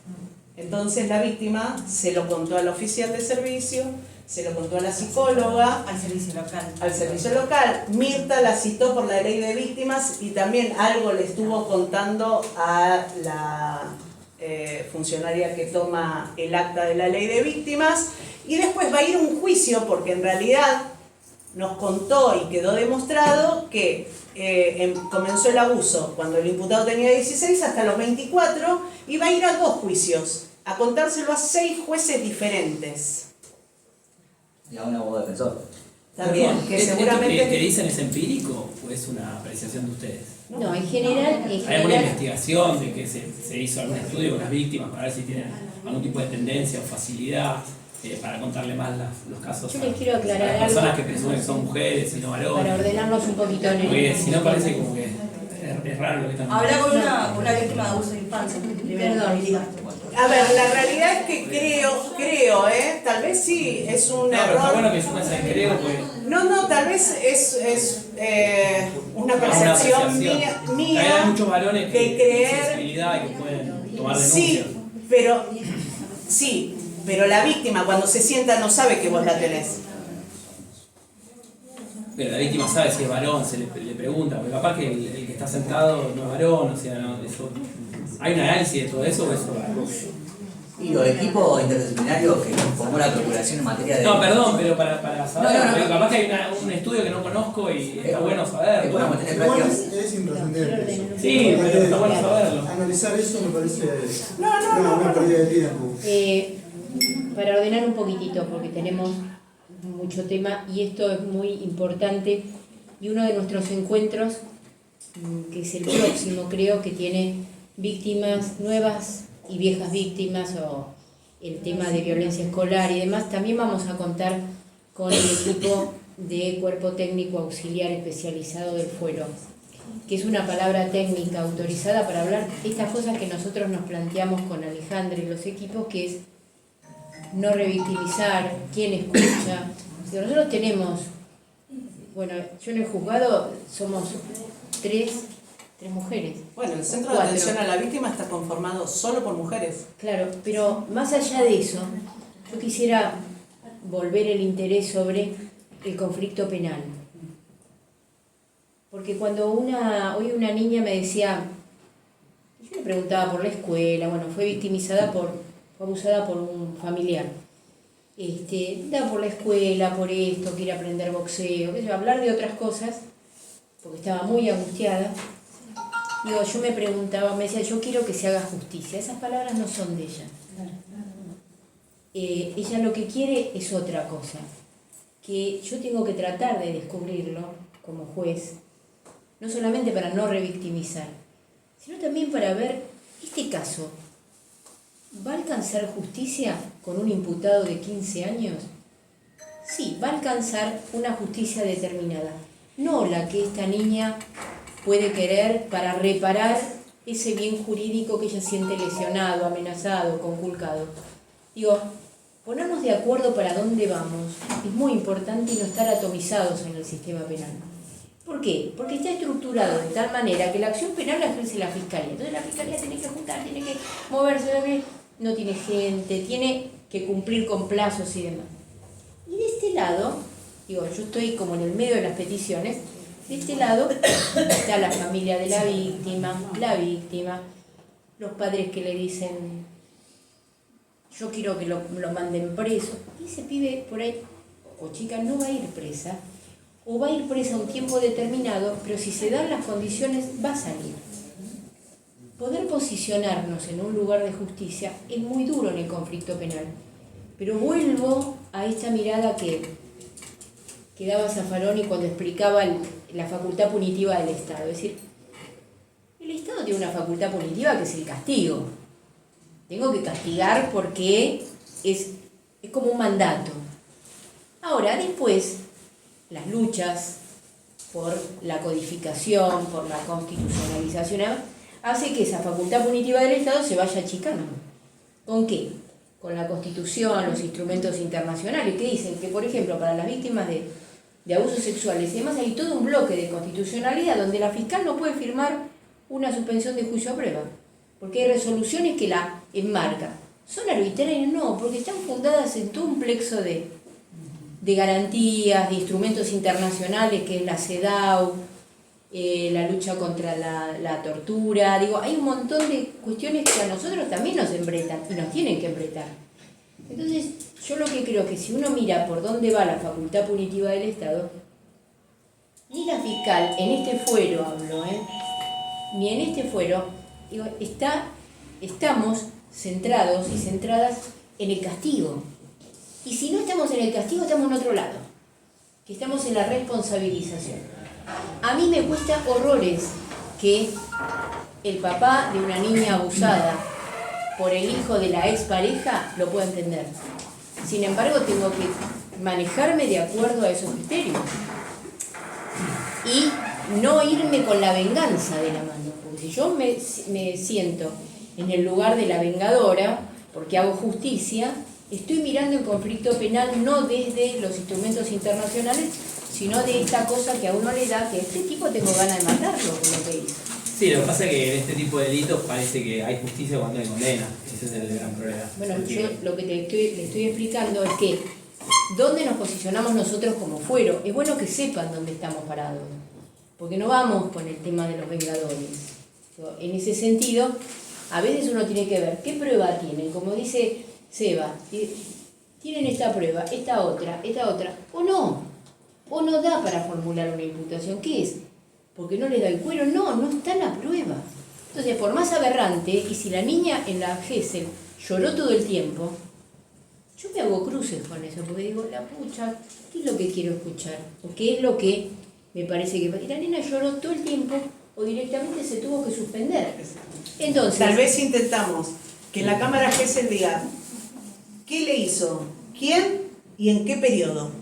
Entonces la víctima se lo contó al oficial de servicio, se lo contó a la psicóloga, Al servicio local. al servicio local. Mirta la citó por la ley de víctimas y también algo le estuvo contando a la funcionaria que toma el acta de la ley de víctimas. Y después va a ir a un juicio porque en realidad nos contó y quedó demostrado que comenzó el abuso cuando el imputado tenía 16 hasta los 24 y va a ir a 2 juicios, a contárselo a 6 jueces diferentes. Y a un abogado defensor. También, Perdón, que ¿esto seguramente... que dicen es empírico o es una apreciación de ustedes? No, en general... ¿Hay alguna investigación de que se hizo algún estudio con las víctimas para ver si tienen algún tipo de tendencia o facilidad para contarle más los casos Yo les quiero aclarar a las personas algo que presumen que son mujeres y no varones? para ordenarnos un poquito en Porque el... si no parece como que es raro lo que están Habla con una víctima de abuso de infancia. Perdón. A ver, la realidad es que creo, tal vez sí, es un No, pero está error. bueno que sumes el creo porque No, tal vez es una una percepción apreciación. mía Hay muchos varones que de tienen creer. sensibilidad y que pueden tomar denuncias. Sí, pero la víctima cuando se sienta no sabe que vos la tenés. Pero la víctima sabe si es varón, se le pregunta, porque capaz que el que está sentado no es varón, o sea, no, eso, ¿hay un análisis de todo eso o eso? Y los equipos interdisciplinarios que formó la Procuración en materia de... No, perdón, pero para saber, No. porque capaz que hay un estudio que no conozco y está bueno Es saberlo. una cuestión de Igual práctica. es imprescindible. Sí, pero está bueno saberlo. Analizar eso me parece No, una pérdida de tiempo. Para ordenar un poquitito, porque tenemos mucho tema y esto es muy importante, y uno de nuestros encuentros, que es el próximo, creo que tiene víctimas nuevas y viejas víctimas, o el tema de violencia escolar y demás, también vamos a contar con el equipo de Cuerpo Técnico Auxiliar Especializado del Fuero, que es una palabra técnica autorizada para hablar estas cosas que nosotros nos planteamos con Alejandra y los equipos, que es no revictimizar, quién escucha. Si nosotros tenemos, bueno, yo en el juzgado somos 3 3 mujeres. Bueno, el centro de 4. atención a la víctima está conformado solo por mujeres. Claro, pero más allá de eso, yo quisiera volver el interés sobre el conflicto penal. Porque cuando hoy una niña me decía, yo le preguntaba por la escuela, bueno, fue abusada por un familiar. Da por la escuela, por esto, quiere aprender boxeo, hablar de otras cosas, porque estaba muy angustiada. Digo, yo me preguntaba, me decía, yo quiero que se haga justicia. Esas palabras no son de ella. Ella lo que quiere es otra cosa, que yo tengo que tratar de descubrirlo como juez, no solamente para no revictimizar, sino también para ver, este caso, ¿va a alcanzar justicia con un imputado de 15 años? Sí, va a alcanzar una justicia determinada, no la que esta niña puede querer para reparar ese bien jurídico que ella siente lesionado, amenazado, conculcado. Digo, ponernos de acuerdo para dónde vamos es muy importante y no estar atomizados en el sistema penal. ¿Por qué? Porque está estructurado de tal manera que la acción penal la ejerce la Fiscalía. Entonces la Fiscalía tiene que juntar, tiene que moverse, no tiene gente, tiene que cumplir con plazos y demás. Y de este lado, digo, yo estoy como en el medio de las peticiones, de este lado está la familia de la víctima, los padres que le dicen, yo quiero que lo manden preso. Y ese pibe por ahí, o chica, no va a ir presa, o va a ir presa un tiempo determinado, pero si se dan las condiciones, va a salir. Poder posicionarnos en un lugar de justicia es muy duro en el conflicto penal. Pero vuelvo a esta mirada que daba Zaffaroni cuando explicaba la facultad punitiva del Estado. Es decir, el Estado tiene una facultad punitiva que es el castigo. Tengo que castigar porque es como un mandato. Ahora, después, las luchas por la codificación, por la constitucionalización, hace que esa facultad punitiva del Estado se vaya achicando. ¿Con qué? Con la Constitución, los instrumentos internacionales, que dicen que, por ejemplo, para las víctimas de abusos sexuales y demás, hay todo un bloque de constitucionalidad donde la fiscal no puede firmar una suspensión de juicio a prueba, porque hay resoluciones que la enmarcan. ¿Son arbitrarias? No, porque están fundadas en todo un plexo de garantías, de instrumentos internacionales, que es la CEDAW, la lucha contra la tortura. Digo, hay un montón de cuestiones que a nosotros también nos embretan y nos tienen que embretar. Entonces, yo lo que creo es que si uno mira por dónde va la facultad punitiva del Estado, ni la fiscal, en este fuero hablo, ni en este fuero, digo, estamos centrados y centradas en el castigo. Y si no estamos en el castigo, estamos en otro lado, que estamos en la responsabilización. A mí me cuesta horrores que el papá de una niña abusada por el hijo de la expareja lo pueda entender. Sin embargo, tengo que manejarme de acuerdo a esos criterios y no irme con la venganza de la mano. Porque si yo me siento en el lugar de la vengadora, porque hago justicia, estoy mirando el conflicto penal no desde los instrumentos internacionales, sino de esta cosa que a uno le da, que este tipo tengo ganas de matarlo por lo que hizo. Sí, lo que pasa es que en este tipo de delitos parece que hay justicia cuando hay condena. Ese es el gran problema. Bueno, yo lo que le estoy explicando es que ¿dónde nos posicionamos nosotros como fuero? Es bueno que sepan dónde estamos parados, porque no vamos con el tema de los vengadores. En ese sentido, a veces uno tiene que ver qué prueba tienen, como dice Seba, tienen esta prueba, esta otra, o no da para formular una imputación. ¿Qué es? Porque no le da el cuero, no está la prueba. Entonces, por más aberrante, y si la niña en la GESEL lloró todo el tiempo, yo me hago cruces con eso, porque digo, la pucha, ¿qué es lo que quiero escuchar? ¿O qué es lo que me parece que... Y la nena lloró todo el tiempo, o directamente se tuvo que suspender. Entonces... Tal vez intentamos que en la Cámara GESEL diga, ¿qué le hizo? ¿Quién? ¿Y en qué periodo?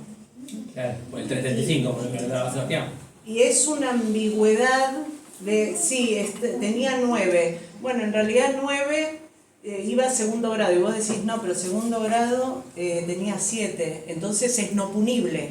Claro, por el 335, por el que hablaba Sebastián. Y es una ambigüedad de, sí, tenía 9. Bueno, en realidad 9 iba a segundo grado. Y vos decís, no, pero segundo 2 grado tenía 7. Entonces es no punible.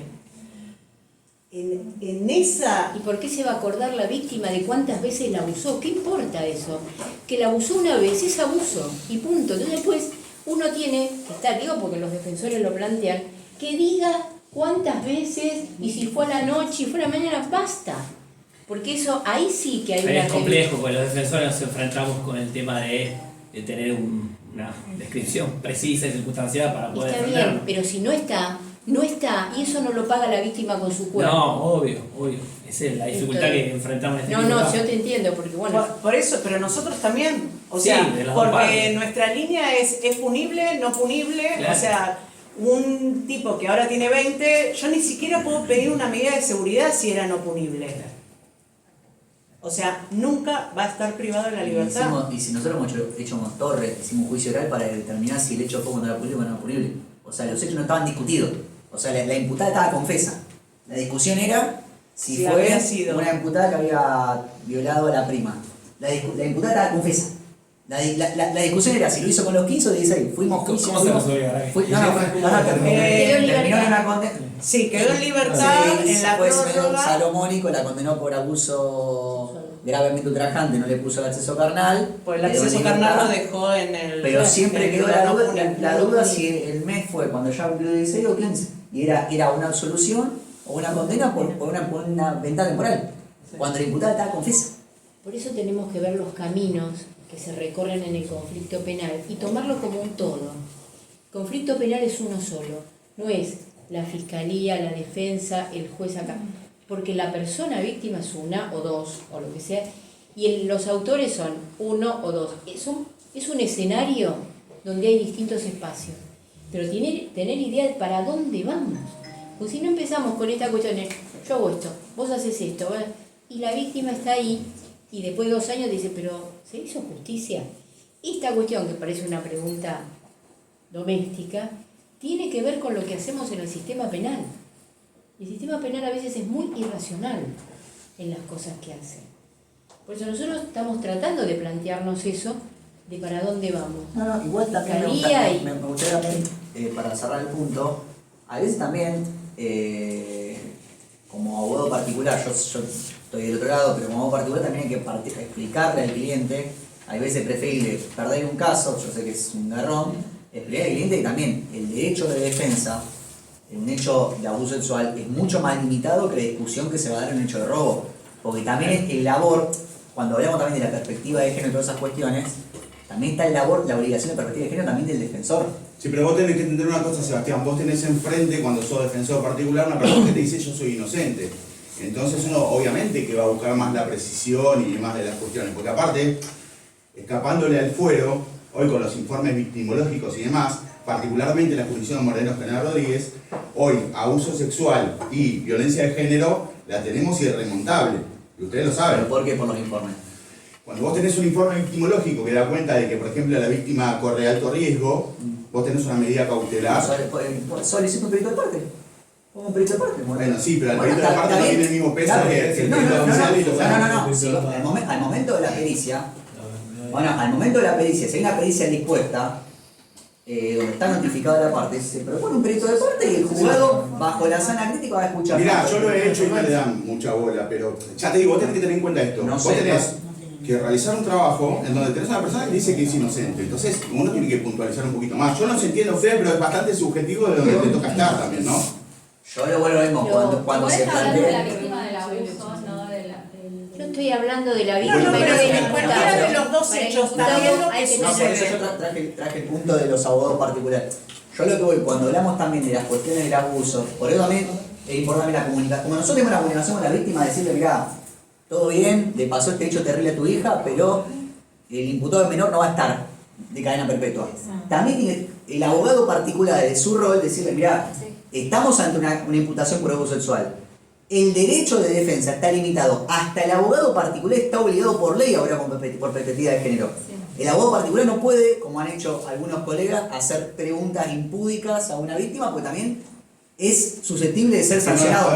en esa... ¿Y por qué se va a acordar la víctima de cuántas veces la abusó? ¿Qué importa eso? Que la abusó una vez es abuso y punto. Entonces después uno tiene que estar, digo porque los defensores lo plantean, que diga cuántas veces y si fue a la noche y fue a la mañana, basta. Porque eso ahí sí que hay Pero una... es complejo, porque los defensores nos enfrentamos con el tema de tener una descripción precisa y circunstanciada para poder Está defenderlo. bien, pero si no está, no está, y eso no lo paga la víctima con su cuerpo. No, obvio. Esa es la dificultad que enfrentamos en este No, tipo de no, casos. yo te entiendo, porque bueno... Por eso, pero nosotros también, o Sí, sea, de las dos porque partes. nuestra línea es punible, no punible, Claro. o sea, un tipo que ahora tiene 20, yo ni siquiera puedo pedir una medida de seguridad si era no punible. O sea, nunca va a estar privado de la libertad. Y si nosotros hemos hecho Torres, hicimos un juicio oral para determinar si el hecho fue cuando era punible o no era punible. O sea, los hechos no estaban discutidos. O sea, la imputada estaba confesa. La discusión era si Sí, fue había sido. una imputada que había violado a la prima. La imputada estaba confesa. La discusión era si lo hizo con los 15 o 16. Fuimos ¿Cómo juicio. se resolvió ahora? Terminó en una condena. Sí, quedó en libertad en la Fue prórroga. salomónico, la condenó por abuso gravemente ultrajante, no le puso el acceso carnal. Pues el quedó en acceso carnal lo libertad. dejó en el... Pero siempre en quedó el la no duda, punible. la duda si el mes fue cuando ya cumplió 16 o 15. Y era una absolución o una condena por una ventana temporal. Cuando la imputada estaba confesa. Por eso tenemos que ver los caminos que se recorren en el conflicto penal y tomarlo como un todo. El conflicto penal es uno solo, no es la fiscalía, la defensa, el juez acá, porque la persona víctima es una o dos, o lo que sea, y los autores son uno o dos. Es un escenario donde hay distintos espacios, pero tener idea de para dónde vamos. Pues si no empezamos con esta cuestión de yo hago esto, vos haces esto, y la víctima está ahí, y después de 2 años dice, pero ¿se hizo justicia? Esta cuestión, que parece una pregunta doméstica, tiene que ver con lo que hacemos en el sistema penal. El sistema penal a veces es muy irracional en las cosas que hace. Por eso nosotros estamos tratando de plantearnos eso, de para dónde vamos. No, igual también me gustaría también, para cerrar el punto, a veces también, como abogado particular, yo estoy del otro lado, pero como abogado particular también hay que explicarle al cliente, hay veces preferible perder un caso, yo sé que es un garrón, explicarle al cliente que también el derecho de defensa, en un hecho de abuso sexual, es mucho más limitado que la discusión que se va a dar en un hecho de robo. Porque también es el labor, cuando hablamos también de la perspectiva de género y todas esas cuestiones, también está la obligación de perspectiva de género también del defensor. Sí, pero vos tenés que entender una cosa, Sebastián, vos tenés enfrente, cuando sos defensor particular, una persona que te dice yo soy inocente. Entonces uno obviamente que va a buscar más la precisión y más de las cuestiones, porque aparte, escapándole al fuero, hoy con los informes victimológicos y demás, particularmente la jurisdicción Moreno General Rodríguez, hoy abuso sexual y violencia de género la tenemos irremontable, y ustedes lo saben. ¿Pero por qué? Por los informes. Cuando vos tenés un informe victimológico que da cuenta de que, por ejemplo, la víctima corre alto riesgo, vos tenés una medida cautelar. Solicito un perito de parte. Un perito de parte. Bueno, sí, pero el perito de parte no tiene el mismo peso que el perito oficial y los al momento de la pericia, al momento de la pericia, si hay una pericia dispuesta, donde está notificada la parte, se propone un perito de parte y el juzgado, bajo la sana crítica, va a escuchar. Mirá, yo lo he hecho y no le dan mucha bola, pero ya te digo, vos tenés que tener en cuenta esto. Vos tenés que realizar un trabajo en donde tenés a una persona que dice que es inocente. Entonces, uno tiene que puntualizar un poquito más. Yo no se entiendo a ustedes, pero es bastante subjetivo de donde te toca estar también, ¿no? Yo lo vuelvo a lo mismo cuando se hablando de la plantea. víctima del abuso, no de la... Yo estoy hablando de la víctima, No, pero del cualquiera de los dos Para el hechos, imputado también lo hay que que No, por tener- eso yo traje el punto de los abogados particulares. Yo lo que voy, cuando hablamos también de las cuestiones del abuso, por eso también es importante la comunicación. Como nosotros tenemos la comunicación con la víctima, decirle, mirá, todo bien, le pasó este hecho terrible a tu hija, pero el imputado menor no va a estar de cadena perpetua. También tiene el abogado particular de su rol decirle, mirá, estamos ante una imputación por abuso sexual. El derecho de defensa está limitado. Hasta el abogado particular está obligado por ley ahora por perspectiva de género. El abogado particular no puede, como han hecho algunos colegas, hacer preguntas impúdicas a una víctima, porque también es susceptible de ser sancionado.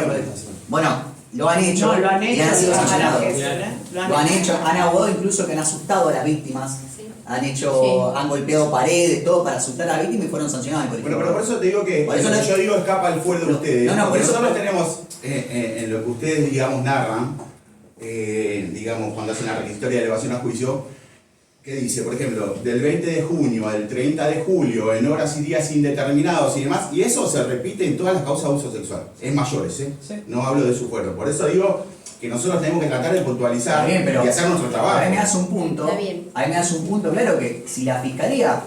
Bueno, lo han hecho, No, lo han hecho, y han sido lo han sancionados. hecho, Lo han hecho, han abogado incluso que han asustado a las víctimas. Han hecho, Sí. han golpeado paredes, todo para asustar a la víctima y fueron sancionados. Bueno, pero por eso te digo que Por eso yo digo escapa al fuero de ustedes. No, por porque eso- nosotros tenemos en lo que ustedes, digamos, narran, digamos, cuando hacen la historia de elevación a juicio, que dice, por ejemplo, del 20 de junio al 30 de julio, en horas y días indeterminados y demás, y eso se repite en todas las causas de abuso sexual, en mayores, Sí. no hablo de su fuero. Por eso digo que nosotros tenemos que tratar de puntualizar Está bien, pero y hacer nuestro trabajo. ahí me das un punto, Está bien. ahí me das un punto claro que si la Fiscalía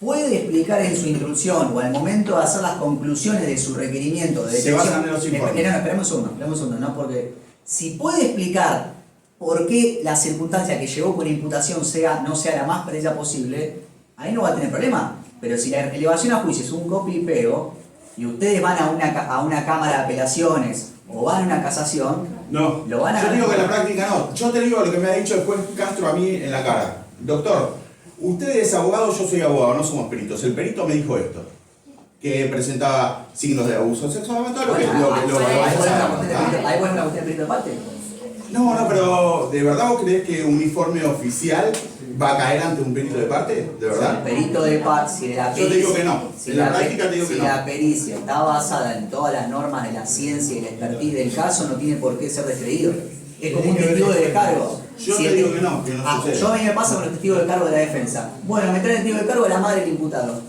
puede explicar en su instrucción o al momento de hacer las conclusiones de su requerimiento de Se basan en los informes. No, esperemos un segundo, no, porque si puede explicar por qué la circunstancia que llevó con imputación no sea la más precisa posible, ahí no va a tener problema. Pero si la elevación a juicio es un copy y pego, y ustedes van a una cámara de apelaciones o van a una casación, No, lo van a yo digo que en la práctica no. Yo te digo lo que me ha dicho el juez Castro a mí en la cara. Doctor, usted es abogado, yo soy abogado, no somos peritos. El perito me dijo esto, que presentaba signos de abuso sexual, todo lo que... ¿Hay buena usted perito de parte? No, pero ¿de verdad vos creés que un informe oficial va a caer ante un perito de parte? ¿De verdad? El perito de parte, si la pericia, Yo te digo que no. si En la la práctica te digo que si no. la pericia está basada en todas las normas de la ciencia y la expertise del caso, no tiene por qué ser descreído. Es como un testigo de descargo. Yo Si te el digo te- que no sucede. Yo a mí me pasa con los testigos de cargo de la defensa. Bueno, me trae el testigo de cargo de la madre del imputado.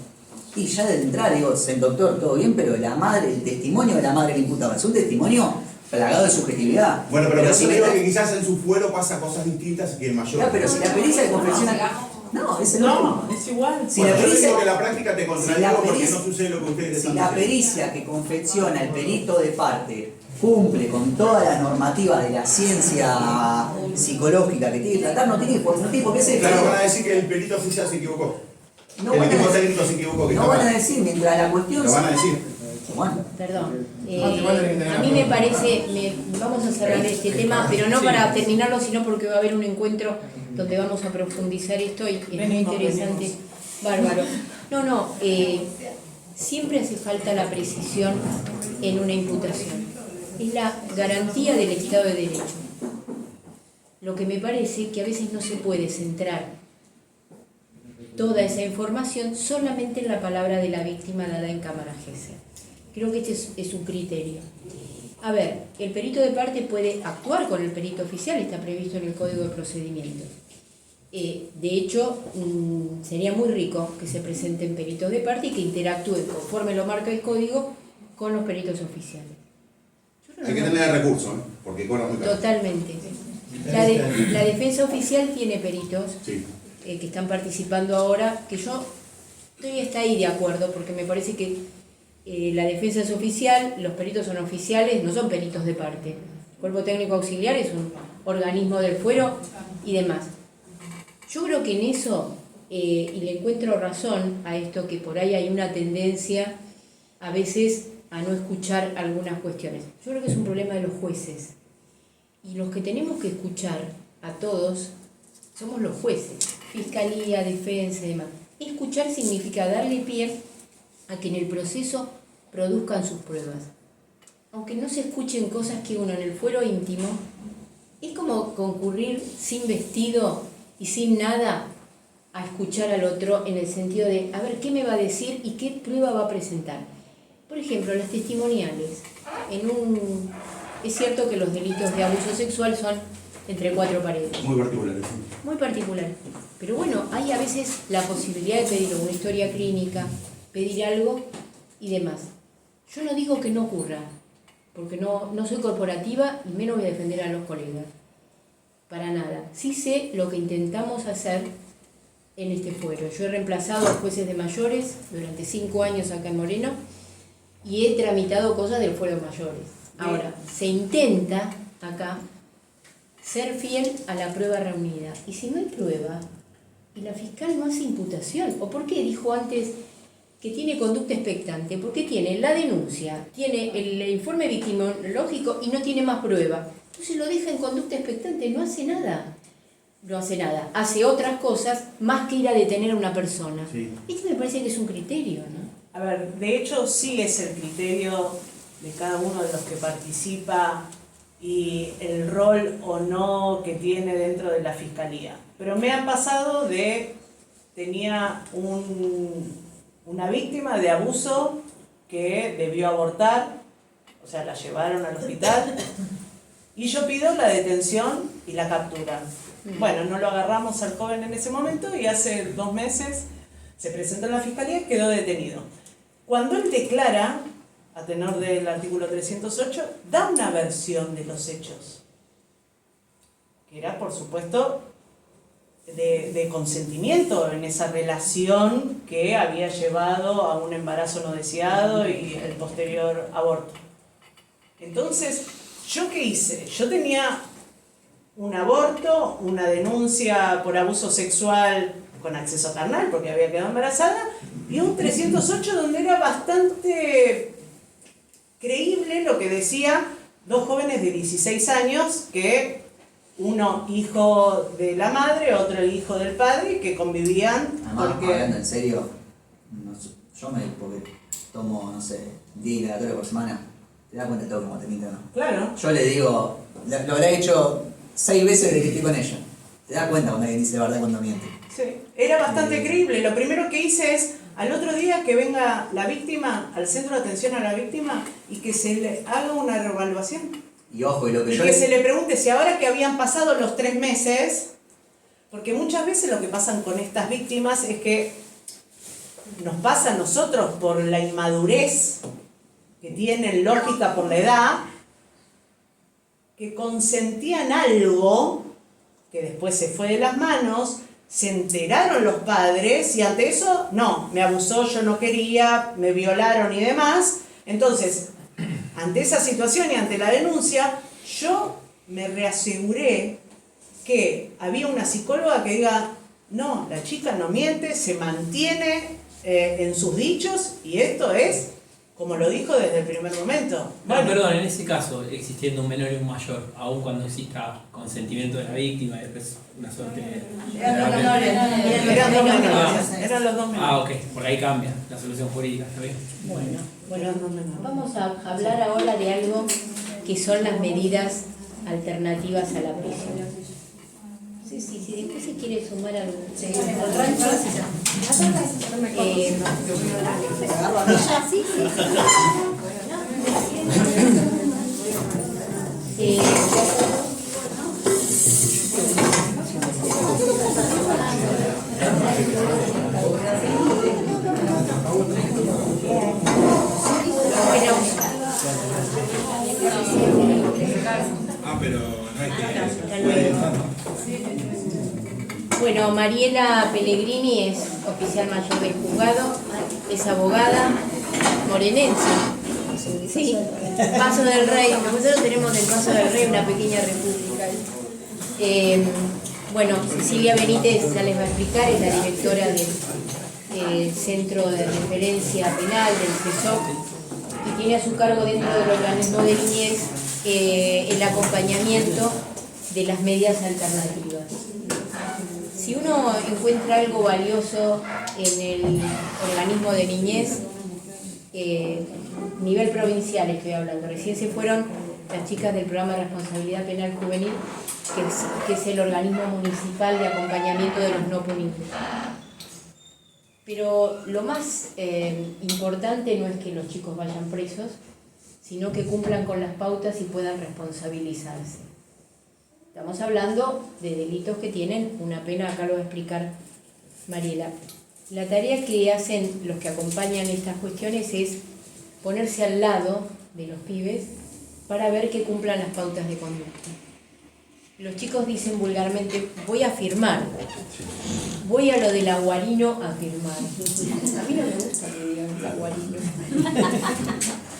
Y ya de entrada digo, el doctor, todo bien, pero la madre, el testimonio de la madre del imputado es un testimonio plagado de subjetividad. Bueno, pero si yo me digo trae- que quizás en su fuero pasa cosas distintas que en mayor. Ya, pero si la pericia de confecciona... No, es el No, es igual. Si Bueno, la yo pericia- digo que la práctica te si contradigo la porque pericia- no sucede lo que ustedes Si están la diciendo. pericia que confecciona el perito de parte cumple con toda la normativa de la ciencia psicológica que tiene que tratar, no tiene por qué ser Claro, van a decir que el perito oficial se equivocó. No el van a equipo decir- técnico se equivocó. Que no está van a mal. decir, mientras la cuestión... Lo van a decir. Bueno, Perdón. igual A mí me parece, vamos a cerrar este tema, pero no para terminarlo, sino porque va a haber un encuentro donde vamos a profundizar esto y es muy Venimos, interesante. Bárbaro. No, siempre hace falta la precisión en una imputación. Es la garantía del Estado de Derecho. Lo que me parece que a veces no se puede centrar toda esa información solamente en la palabra de la víctima dada en cámara Gesell. Creo que este es un criterio. A ver, el perito de parte puede actuar con el perito oficial, está previsto en el Código de Procedimientos. De hecho, sería muy rico que se presenten peritos de parte y que interactúen, conforme lo marca el Código, con los peritos oficiales. Yo creo Hay que tener el recurso, ¿no? Porque cobra muy caro. Totalmente. La defensa oficial tiene peritos Sí. que están participando ahora, que yo estoy hasta ahí de acuerdo, porque me parece que la defensa es oficial, los peritos son oficiales, no son peritos de parte. El Cuerpo Técnico Auxiliar es un organismo del fuero y demás. Yo creo que en eso, y le encuentro razón a esto, que por ahí hay una tendencia a veces a no escuchar algunas cuestiones. Yo creo que es un problema de los jueces. Y los que tenemos que escuchar a todos somos los jueces, fiscalía, defensa y demás. Escuchar significa darle pie a que en el proceso produzcan sus pruebas. Aunque no se escuchen cosas que uno en el fuero íntimo, es como concurrir sin vestido y sin nada a escuchar al otro en el sentido de, a ver, ¿qué me va a decir y qué prueba va a presentar? Por ejemplo, las testimoniales. Es cierto que los delitos de abuso sexual son entre cuatro paredes. Muy particulares. Muy particular. Pero bueno, hay a veces la posibilidad de pedir una historia clínica, pedir algo y demás. Yo no digo que no ocurra, porque no soy corporativa y menos voy a defender a los colegas. Para nada. Sí sé lo que intentamos hacer en este fuero. Yo he reemplazado a jueces de mayores durante 5 años acá en Moreno y he tramitado cosas del fuero de mayores. Ahora, se intenta acá ser fiel a la prueba reunida. Y si no hay prueba, y la fiscal no hace imputación, ¿o por qué dijo antes que tiene conducta expectante? Porque tiene la denuncia, tiene el informe victimológico y no tiene más prueba. Entonces lo deja en conducta expectante, no hace nada. No hace nada, hace otras cosas más que ir a detener a una persona. Sí. Esto me parece que es un criterio, ¿no? A ver, de hecho sí es el criterio de cada uno de los que participa y el rol o no que tiene dentro de la fiscalía. Pero me ha pasado tenía una víctima de abuso que debió abortar o sea, la llevaron al hospital y yo pido la detención y la captura. Bueno, no lo agarramos al joven en ese momento y hace 2 meses se presentó en la fiscalía y quedó detenido. Cuando él declara, a tenor del artículo 308, da una versión de los hechos, que era, por supuesto, de consentimiento en esa relación que había llevado a un embarazo no deseado y el posterior aborto. Entonces, ¿yo qué hice? Yo tenía un aborto, una denuncia por abuso sexual con acceso carnal, porque había quedado embarazada, y un 308 donde era bastante creíble lo que decía 2 jóvenes de 16 años, que uno hijo de la madre, otro hijo del padre, que convivían. Además, porque... hablando en serio, porque tomo, no sé, 10 hidratatorios por semana, te das cuenta de todo como te mintió, ¿no? Claro. Yo le digo, lo habrá hecho 6 veces desde que estoy con ella. Te das cuenta cuando alguien dice la verdad cuando miente. Sí, era bastante creíble. Lo primero que hice es, al otro día que venga la víctima al centro de atención a la víctima y que se le haga una reevaluación. Y ojo, y lo que Y yo que se le pregunte si ahora que habían pasado los 3 meses, porque muchas veces lo que pasa con estas víctimas es que nos pasa a nosotros por la inmadurez que tienen, lógica por la edad, que consentían algo que después se fue de las manos, se enteraron los padres y ante eso, no, me abusó, yo no quería, me violaron y demás. Entonces, ante esa situación y ante la denuncia, yo me reaseguré que había una psicóloga que diga, no, la chica no miente, se mantiene en sus dichos y esto es como lo dijo desde el primer momento. Bueno, perdón, en ese caso, existiendo un menor y un mayor, aun cuando exista consentimiento de la víctima y después una suerte de... Eran los 2 menores. Eran los 2 menores. Ah, ok, por ahí cambia la solución jurídica, ¿está bien? Bueno, vamos a hablar ahora de algo que son las medidas alternativas a la prisión. Sí, después se quiere sumar al rancho. Pero no hay que... Bueno, Mariela Pellegrini es oficial mayor del juzgado, es abogada morenense. Sí, Paso del Rey. Nosotros tenemos en Paso del Rey una pequeña república. Bueno, Cecilia Benítez ya les va a explicar, es la directora del Centro de Referencia Penal, del CESOC, y tiene a su cargo dentro del organismo de niñez el acompañamiento de las medidas alternativas. Si uno encuentra algo valioso en el organismo de niñez, nivel provincial estoy hablando, recién se fueron las chicas del programa de responsabilidad penal juvenil, que es el organismo municipal de acompañamiento de los no punibles. Pero lo más importante no es que los chicos vayan presos, sino que cumplan con las pautas y puedan responsabilizarse. Estamos hablando de delitos que tienen una pena, acá lo va a explicar Mariela. La tarea que hacen los que acompañan estas cuestiones es ponerse al lado de los pibes para ver que cumplan las pautas de conducta. Los chicos dicen vulgarmente, voy a firmar, voy a lo del aguarino a firmar. A mí no me gusta que digan aguarino.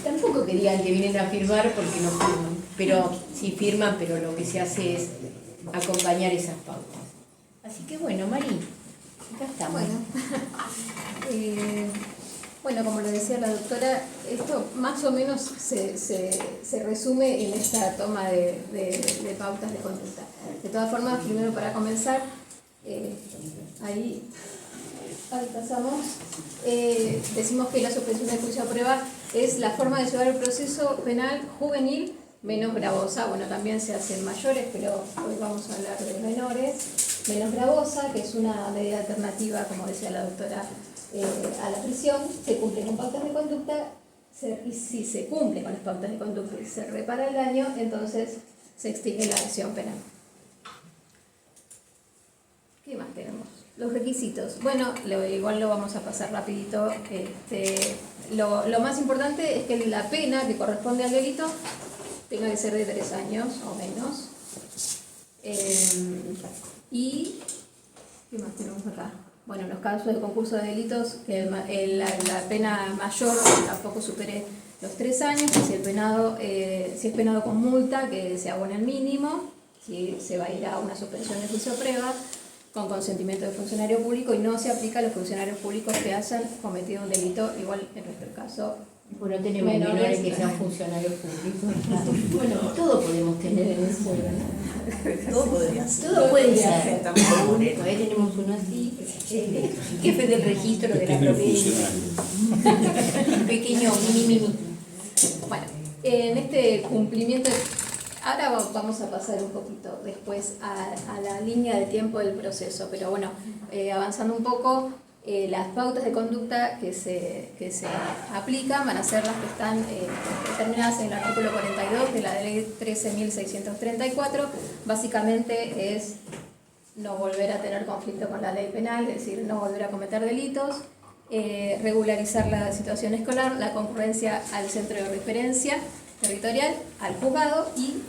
Tampoco que digan que vienen a firmar porque no firman, pero sí firman, pero lo que se hace es acompañar esas pautas. Así que bueno, Mari, acá estamos. Bueno, como le decía la doctora, esto más o menos se resume en esta toma de pautas de conducta. De todas formas, primero para comenzar, ahí pasamos, decimos que la suspensión del juicio a prueba es la forma de llevar el proceso penal juvenil menos gravosa. Bueno, también se hacen mayores, pero hoy vamos a hablar de menores. Menos gravosa, que es una medida alternativa, como decía la doctora, a la prisión, se cumple con pautas de conducta y si se cumple con las pautas de conducta y se repara el daño, entonces se extingue la acción penal. ¿Qué más tenemos? Los requisitos. Bueno, igual lo vamos a pasar rapidito. Lo más importante es que la pena que corresponde al delito tenga que ser de 3 años o menos. Y, ¿qué más tenemos acá? Bueno, en los casos de concurso de delitos, que la pena mayor tampoco supere los 3 años, y si es penado con multa, que se abone el mínimo, si se va a ir a una suspensión de juicio prueba, con consentimiento del funcionario público, y no se aplica a los funcionarios públicos que hayan cometido un delito, igual en nuestro caso. Bueno, tenemos menores que sean funcionarios públicos. Bueno, todo podemos tener en eso, ¿verdad? Todo podría ser. Todo puede ser. Perfectamente. Ahí tenemos uno así, jefe del registro de la provincia. Un pequeño mini. Bueno, en este cumplimiento, ahora vamos a pasar un poquito después a la línea de tiempo del proceso, pero bueno, avanzando un poco, las pautas de conducta que se aplican van a ser las que están determinadas en el artículo 42 de la ley 13.634. Básicamente es no volver a tener conflicto con la ley penal, es decir, no volver a cometer delitos, regularizar la situación escolar, la concurrencia al centro de referencia territorial, al juzgado y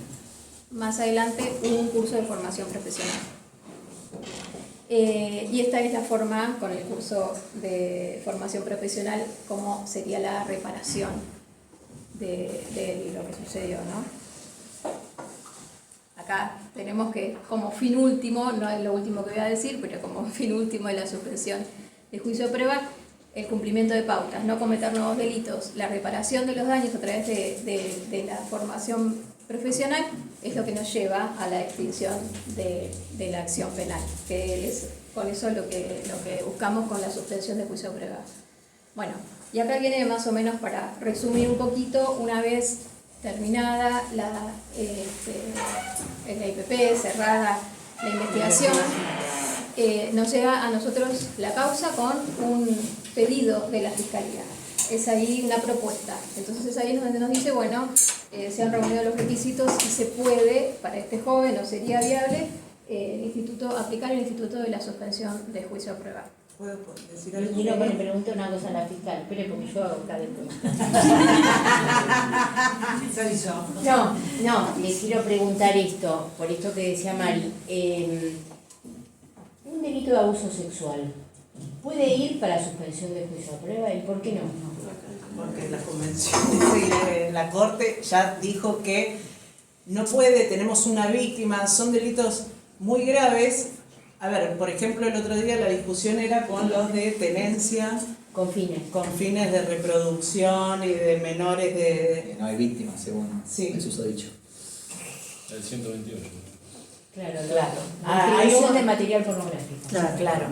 más adelante un curso de formación profesional. Y esta es la forma, con el curso de formación profesional, cómo sería la reparación de lo que sucedió, ¿no? Acá tenemos que, como fin último, no es lo último que voy a decir, pero como fin último de la suspensión de juicio de prueba, el cumplimiento de pautas, no cometer nuevos delitos, la reparación de los daños a través de la formación profesional, es lo que nos lleva a la extinción de la acción penal, que es con eso lo que buscamos con la suspensión de juicio de prueba. Bueno, y acá viene más o menos para resumir un poquito, una vez terminada la IPP, cerrada la investigación, nos llega a nosotros la causa con un pedido de la Fiscalía. Es ahí una propuesta. Entonces es ahí donde nos dice, bueno, se han reunido los requisitos y se puede, para este joven, o sería viable, aplicar el instituto de la suspensión de juicio a prueba. ¿Puedo decir Yo algo? quiero que le pregunte una cosa a la fiscal. Espere, porque yo hago acá dentro. Soy yo. No, le quiero preguntar esto, por esto que decía Mari. Un delito de abuso sexual, ¿puede ir para suspensión de juicio a prueba? ¿Y por qué no? Porque la convención de la Corte ya dijo que no puede, tenemos una víctima, son delitos muy graves. A ver, por ejemplo, el otro día la discusión era con los de tenencia Con fines de reproducción y de menores de... No hay víctimas, según Sí. el susodicho. El 128. Claro. Hay Utilización un- de material pornográfico. Claro.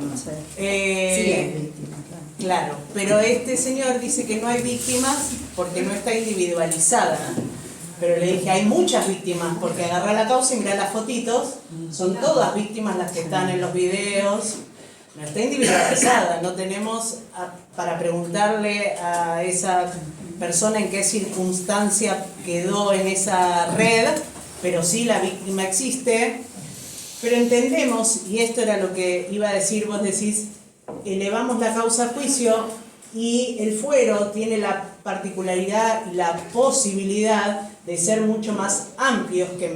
Sí, hay víctimas, claro. Claro, pero este señor dice que no hay víctimas porque no está individualizada. Pero le dije, hay muchas víctimas, porque agarrá la causa y mirá las fotitos, son todas víctimas las que están en los videos. No está individualizada, no tenemos para preguntarle a esa persona en qué circunstancia quedó en esa red, pero sí la víctima existe. Pero entendemos, y esto era lo que iba a decir, vos decís, elevamos la causa a juicio y el fuero tiene la particularidad y la posibilidad de ser mucho más amplios que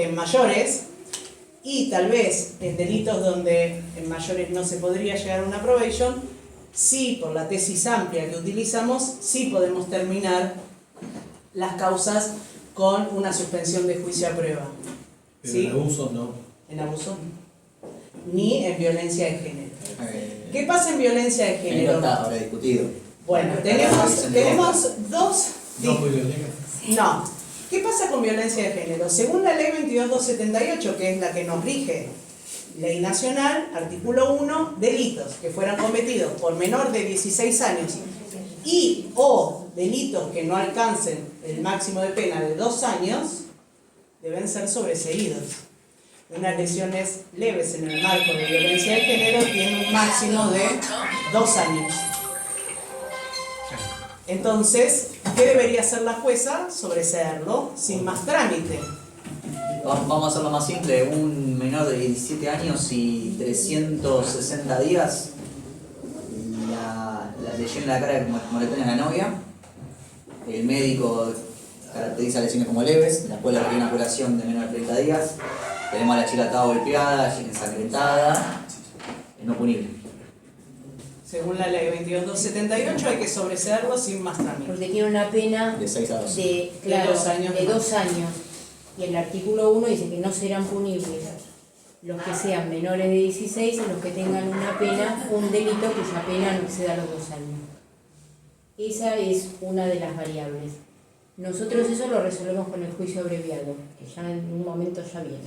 en mayores, y tal vez en delitos donde en mayores no se podría llegar a una probation, sí, por la tesis amplia que utilizamos, sí podemos terminar las causas con una suspensión de juicio a prueba. Pero ¿Sí? en abuso no. En abuso, ni en violencia de género. ¿Qué pasa en violencia de No género? está ahora discutido. Bueno, tenemos dos... No muy bien. No. ¿Qué pasa con violencia de género? Según la ley 22.278, que es la que nos rige, ley nacional, artículo 1, delitos que fueran cometidos por menor de 16 años y o delitos que no alcancen el máximo de pena de 2 años, deben ser sobreseídos. Unas lesiones leves en el marco de violencia de género tienen un máximo de 2 años. Entonces, ¿qué debería hacer la jueza? Sobreseerlo sin más trámite. Vamos a hacerlo más simple, un menor de 17 años y 360 días, le llena la cara de moretón a la novia, el médico caracteriza lesiones como leves, la escuela requiere una curación de menos de 30 días, tenemos a la chica toda golpeada, ensangrentada, es no punible. Según la ley 22.278 hay que sobreseerlo sin más trámite. Porque tiene una pena De 6 a 12. de 2 años. de 2 años. Y el artículo 1 dice que no serán punibles los que sean menores de 16 y los que tengan una pena, un delito cuya pena no exceda los 2 años. Esa es una de las variables. Nosotros eso lo resolvemos con el juicio abreviado, que ya en un momento ya viene.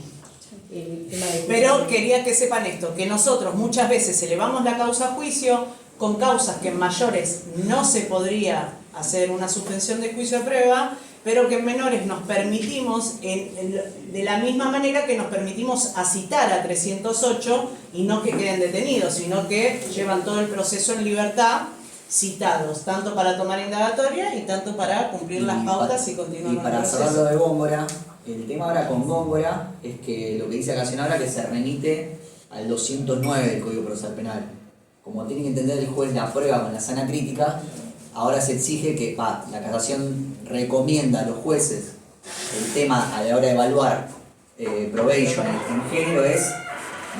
El tema de Pero quería que sepan esto, que nosotros muchas veces elevamos la causa a juicio con causas que en mayores no se podría hacer una suspensión de juicio de prueba, pero que en menores nos permitimos, de la misma manera que nos permitimos citar a 308 y no que queden detenidos, sino que llevan todo el proceso en libertad citados, tanto para tomar indagatoria y tanto para cumplir las pautas y continuar Y con para el cerrar proceso. lo de Góngora, el tema ahora con Góngora es que lo que dice acá ahora que se remite al 209 del Código Procesal Penal. Como tiene que entender el juez la prueba con la sana crítica, ahora se exige que la casación recomienda a los jueces el tema a la hora de evaluar probation en género es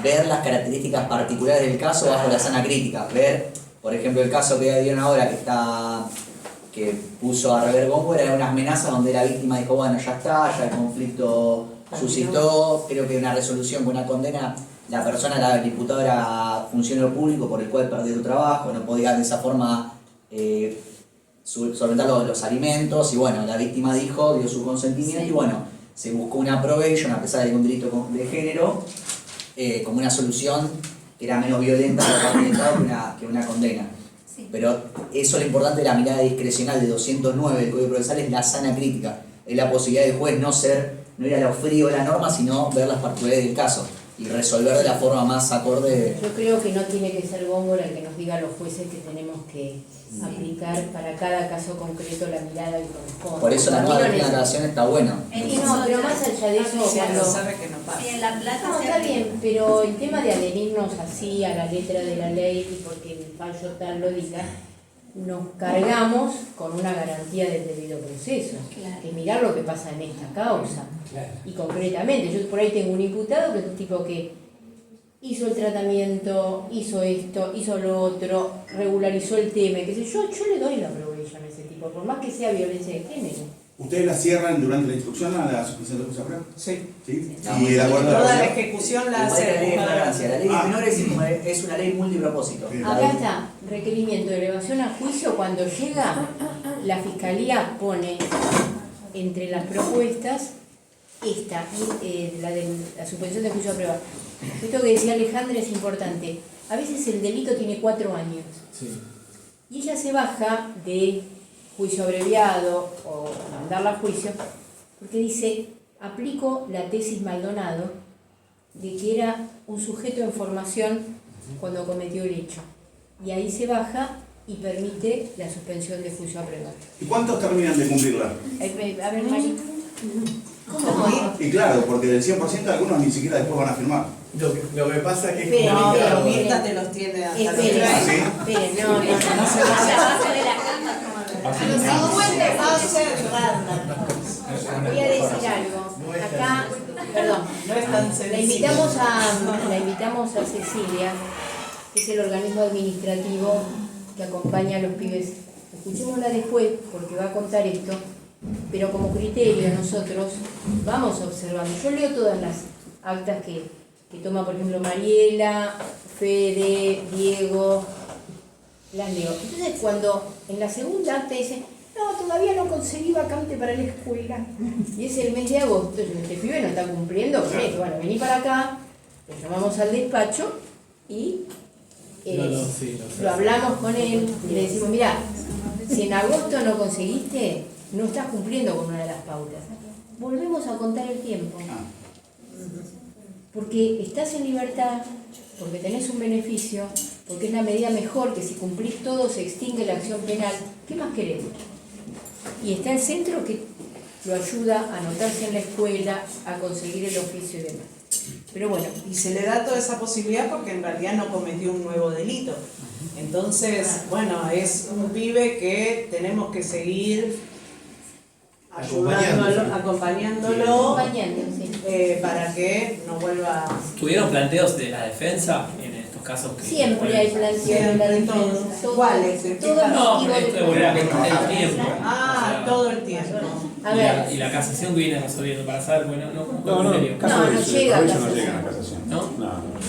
ver las características particulares del caso bajo la sana crítica. Ver, por ejemplo, el caso que dieron ahora que puso a rever Góngora era unas amenazas donde la víctima dijo, bueno, ya está, ya el conflicto suscitó, creo que una resolución con una condena, la persona, el diputado era funcionario público por el cual perdió su trabajo, no podía de esa forma solventar los alimentos, y bueno, la víctima dijo, dio su consentimiento, y bueno, se buscó una probation, a pesar de que un delito de género, como una solución que era menos violenta por parte del Estado que una condena. Pero eso lo importante de la mirada discrecional de 209 del Código Procesal es la sana crítica, es la posibilidad del juez no ir a lo frío de la norma, sino ver las particularidades del caso y resolver de la forma más acorde. Yo creo que no tiene que ser Góngora el que nos diga a los jueces que tenemos que aplicar para cada caso concreto la mirada que corresponde. Por eso la nueva declaración está buena. Y no, pero más allá de eso, cuando... sabe que no pasa. Si en La Plata No, se está aplica. bien, pero el tema de adherirnos así a la letra de la ley y porque el fallo tal lo diga, nos cargamos con una garantía del debido proceso. Claro. Que mirar lo que pasa en esta causa. Claro. Y concretamente, yo por ahí tengo un imputado que es un tipo que hizo el tratamiento, hizo esto, hizo lo otro, regularizó el tema, qué sé yo le doy la probation a ese tipo, por más que sea violencia de género. ¿Ustedes la cierran durante la instrucción a la suspensión de juicio de prueba? Sí. ¿Sí? No, Y de acuerdo a Toda la la ejecución la Igual que la ley de hace flagrancia. La ley de menores es una ley multipropósito. Bien. Acá está, requerimiento de elevación a juicio, cuando llega, la Fiscalía pone entre las propuestas esta, la de la suspensión de juicio a prueba. Esto que decía Alejandra es importante. A veces el delito tiene 4 años. Sí. Y ella se baja de juicio abreviado o mandarla a juicio, porque dice, aplico la tesis Maldonado de que era un sujeto en formación cuando cometió el hecho. Y ahí se baja y permite la suspensión de juicio a prueba. ¿Y cuántos terminan de cumplirla? A ver, Mari. Y claro, porque del 100% algunos ni siquiera después van a firmar. Lo que pasa es que es Espera, No, pero complicado. Mirta te los tiene hasta los Esperen, 30. ¿Sí? esperen, no, no, no se La vaya. base de la cama. Así A los que- 50 va a ser random. Voy a decir algo. Acá, perdón, No es tan sencillo. la invitamos a Cecilia, que es el organismo administrativo que acompaña a los pibes. Escuchémosla después porque va a contar esto, pero como criterio nosotros vamos observando. Yo leo todas las actas que toma, por ejemplo, Mariela, Fede, Diego, las leo. Entonces cuando en la segunda acta dice, no, todavía no conseguí vacante para la escuela, y es el mes de agosto, y este pibe no está cumpliendo con esto. Bueno, vení para acá, lo llamamos al despacho y Sí, lo sé. lo hablamos con él y le decimos, mira, si en agosto no conseguiste, no estás cumpliendo con una de las pautas. Volvemos a contar el tiempo. Porque estás en libertad, porque tenés un beneficio, porque es la medida mejor, que si cumplís todo se extingue la acción penal. ¿Qué más querés? Y está el centro que lo ayuda a anotarse en la escuela, a conseguir el oficio y demás. Pero bueno. Y se le da toda esa posibilidad porque en realidad no cometió un nuevo delito. Entonces, bueno, es un pibe que tenemos que seguir acompañándolo para que no vuelva. ¿Tuvieron planteos de la defensa en estos casos? Que siempre hay planteos de la defensa. ¿Cuáles? No, pero esto es volver a contar el tiempo. Ah, todo el tiempo. Y la casación que viene resolviendo para saber, bueno, no llega a casación. ¿No?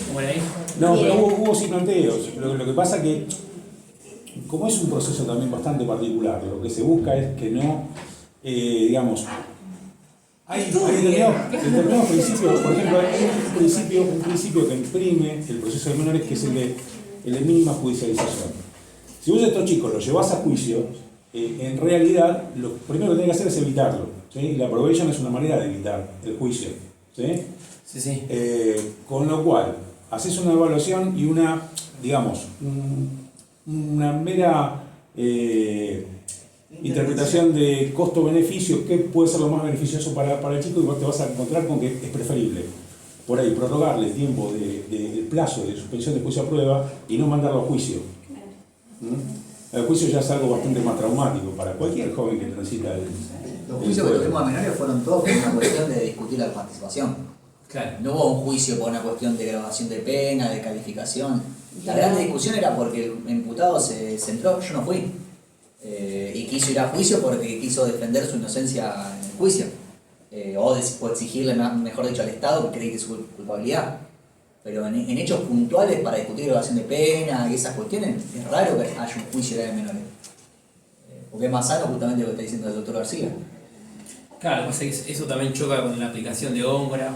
¿Cómo era ahí? No, pero hubo sí planteos. Lo que pasa que, como es un proceso también bastante particular, lo que se busca es que no, digamos, hay determinados principios, por ejemplo, hay un principio que imprime el proceso de menores, que es el de mínima judicialización. Si vos a estos chicos los llevás a juicio, en realidad lo primero que tenés que hacer es evitarlo, ¿sí? La probation es una manera de evitar el juicio, ¿sí? Sí. Con lo cual, haces una evaluación y una, digamos, una mera interpretación de costo-beneficio, qué puede ser lo más beneficioso para el chico, y te vas a encontrar con que es preferible por ahí prorrogarle el tiempo del plazo de suspensión de juicio a prueba y no mandarlo a juicio. El juicio ya es algo bastante más traumático para cualquier joven que transita Los juicios que tuvimos a menores fueron todos por una cuestión de discutir la participación. Claro. No hubo un juicio por una cuestión de grabación de pena, de calificación. La gran discusión era porque el imputado se entró, yo no fui. Y quiso ir a juicio porque quiso defender su inocencia en el juicio. O exigirle, mejor dicho, al Estado que cree su culpabilidad. Pero en hechos puntuales para discutir grabación de pena y esas cuestiones, es raro que haya un juicio de menores. Porque es más sano justamente lo que está diciendo el doctor García. Claro, pues eso también choca con la aplicación de Góngora.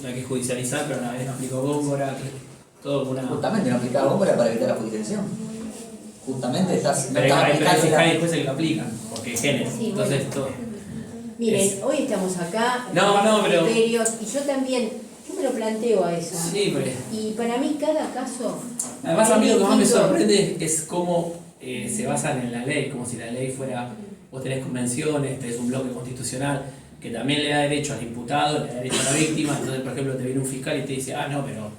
No hay que judicializar, pero una vez no aplicó Góngora, todo una... Justamente no aplicaba Góngora para evitar la judicialización. Justamente estás... Pero hay fiscales después se lo aplican, porque es género. Sí, entonces bueno. todo... Miren, hoy estamos acá, pero... criterios, y yo también, yo me lo planteo a eso. Sí, pero... Y para mí cada caso... Además a mí lo que más me sorprende es cómo se basan en la ley, como si la ley fuera... Vos tenés convenciones, tenés un bloque constitucional que también le da derecho al imputado, le da derecho a la víctima. Entonces, por ejemplo, te viene un fiscal y te dice, no, pero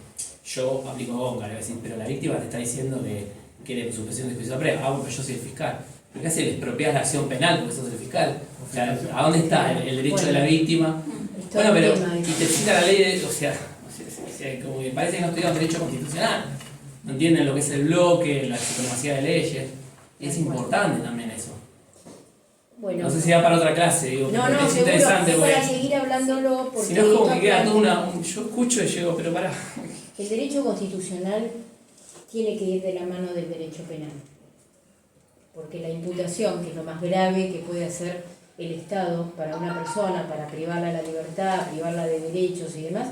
yo aplico Góngora. Le vas a decir, pero la víctima te está diciendo que quiere suspensión de juicio a prueba. Bueno, pero yo soy el fiscal. ¿Por qué hace? Le expropiás la acción penal porque sos el fiscal. O sea, ¿a dónde está el derecho de la víctima? Bueno, pero y te cita la ley, o sea, como que parece que no estudian derecho constitucional. No entienden lo que es el bloque, la supremacía de leyes. Y es importante también eso. Bueno, no sé si da para otra clase, digo, no, es seguro, interesante. es para seguir hablándolo porque... Si no es como que queda toda yo escucho y llego, pero pará. El derecho constitucional tiene que ir de la mano del derecho penal. Porque la imputación, que es lo más grave que puede hacer el Estado para una persona, para privarla de la libertad, privarla de derechos y demás,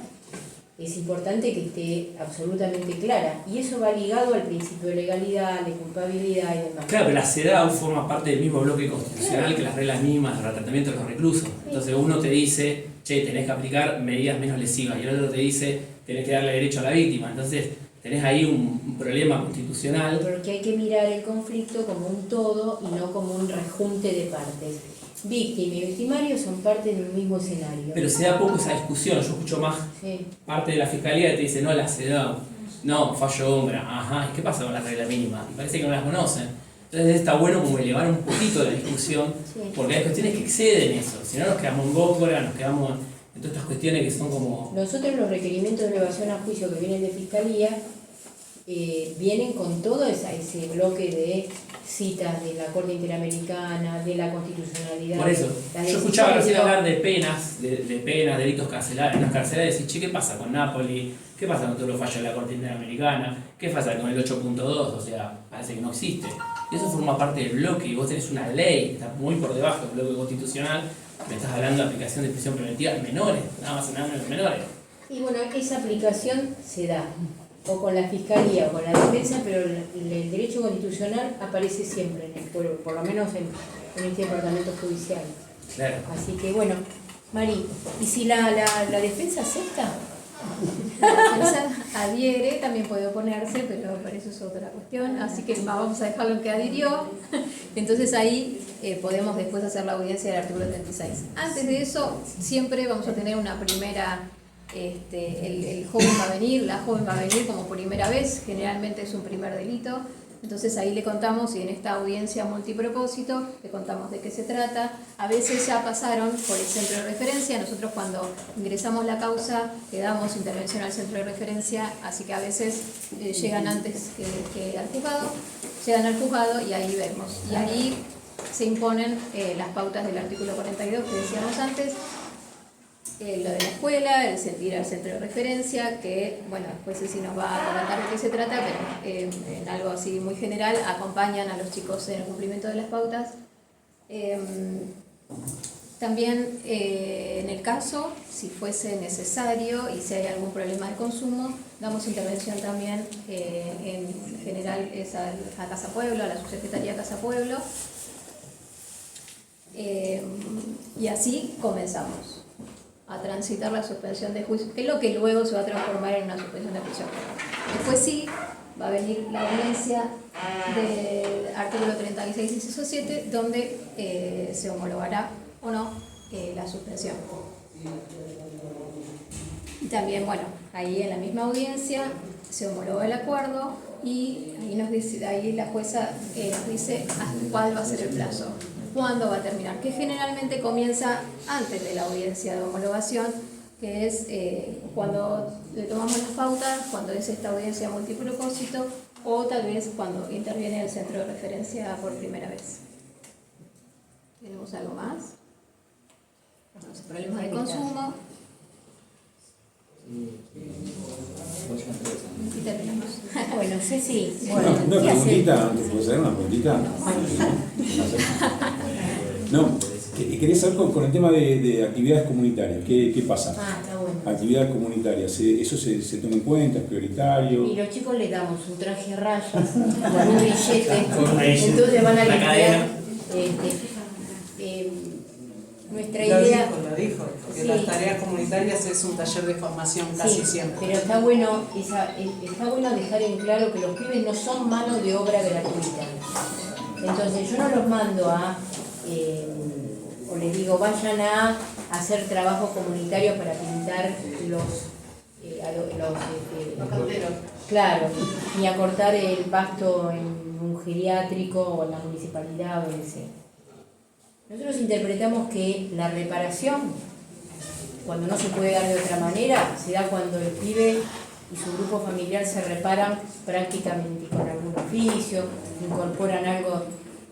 es importante que esté absolutamente clara. Y eso va ligado al principio de legalidad, de culpabilidad y demás. Claro, pero la CEDAW forma parte del mismo bloque constitucional que las reglas mínimas para el tratamiento de los reclusos. Entonces uno te dice, che, tenés que aplicar medidas menos lesivas, y el otro te dice, tenés que darle derecho a la víctima. Entonces tenés ahí un problema constitucional. Porque hay que mirar el conflicto como un todo y no como un rejunte de partes. Víctima y victimario son parte de un mismo escenario. Pero se da poco esa discusión, yo escucho más parte de la fiscalía que te dice, no, la CEDAW, no, fallo Góngora, ajá, ¿y qué pasa con las reglas mínimas? Y parece que no las conocen. Entonces está bueno como elevar un poquito la discusión, porque hay cuestiones que exceden eso, si no nos quedamos en Góngora, nos quedamos en todas estas cuestiones que son como... Nosotros los requerimientos de elevación a juicio que vienen de fiscalía vienen con todo ese bloque de citas de la Corte Interamericana, de la constitucionalidad. Por eso, yo escuchaba recién hablar de penas, delitos carcelarios, no carcelarios, y che, ¿qué pasa con Napoli? ¿Qué pasa con todos los fallos de la Corte Interamericana? ¿Qué pasa con el 8.2? O sea, parece que no existe. Y eso forma parte del bloque, y vos tenés una ley que está muy por debajo del bloque constitucional, me estás hablando de aplicación de prisión preventiva en menores, nada más y nada menos en menores. Y bueno, esa aplicación se da o con la fiscalía o con la defensa, pero el derecho constitucional aparece siempre en el pueblo, por lo menos en este departamento judicial. Claro. Así que bueno, Mari, ¿y si la defensa acepta? La defensa adhiere, también puede oponerse, pero eso es otra cuestión, así que vamos a dejarlo en que adhirió. Entonces ahí podemos después hacer la audiencia del artículo 36. Antes de eso, siempre vamos a tener una primera, el joven va a venir, la joven va a venir como primera vez, generalmente es un primer delito. Entonces ahí le contamos, y en esta audiencia multipropósito, le contamos de qué se trata. A veces ya pasaron por el centro de referencia. Nosotros cuando ingresamos la causa le damos intervención al centro de referencia, así que a veces llegan antes que al juzgado, llegan al juzgado y ahí vemos. Y ahí se imponen las pautas del artículo 42 que decíamos antes, lo de la escuela, el sentir al centro de referencia, que, bueno, después sí nos va a comentar de qué se trata, pero en algo así muy general, acompañan a los chicos en el cumplimiento de las pautas. También, en el caso, si fuese necesario y si hay algún problema de consumo, damos intervención también, en general es a Casa Pueblo, a la Subsecretaría Casa Pueblo, y así comenzamos a transitar la suspensión de juicio, que es lo que luego se va a transformar en una suspensión de prisión. Después sí va a venir la audiencia del artículo 36, inciso 7, donde se homologará o no la suspensión. Y también, bueno, ahí en la misma audiencia se homologa el acuerdo y ahí la jueza nos dice hasta cuál va a ser el plazo, cuándo va a terminar, que generalmente comienza antes de la audiencia de homologación, que es cuando le tomamos las pautas, cuando es esta audiencia multipropósito, o tal vez cuando interviene el centro de referencia por primera vez. ¿Tenemos algo más? Los problemas de consumo. Y terminamos. Bueno, Ceci, Una preguntita, antes puede ser una preguntita. No, quería saber con el tema de actividades comunitarias, ¿qué pasa? Está bueno. Actividades comunitarias, ¿eso se toma en cuenta? ¿Es prioritario? Y los chicos les damos un traje a rayas, con un billete, entonces van a limpiar. Nuestra idea. Lo dijo, porque Sí. las tareas comunitarias es un taller de formación casi Sí, siempre. pero está bueno dejar en claro que los pibes no son mano de obra gratuita. Entonces yo no los mando o les digo vayan a hacer trabajo comunitario para pintar los canteros. Claro, ni a cortar el pasto en un geriátrico o en la municipalidad o en el centro. Nosotros interpretamos que la reparación, cuando no se puede dar de otra manera, se da cuando el pibe y su grupo familiar se reparan prácticamente con algún oficio, incorporan algo,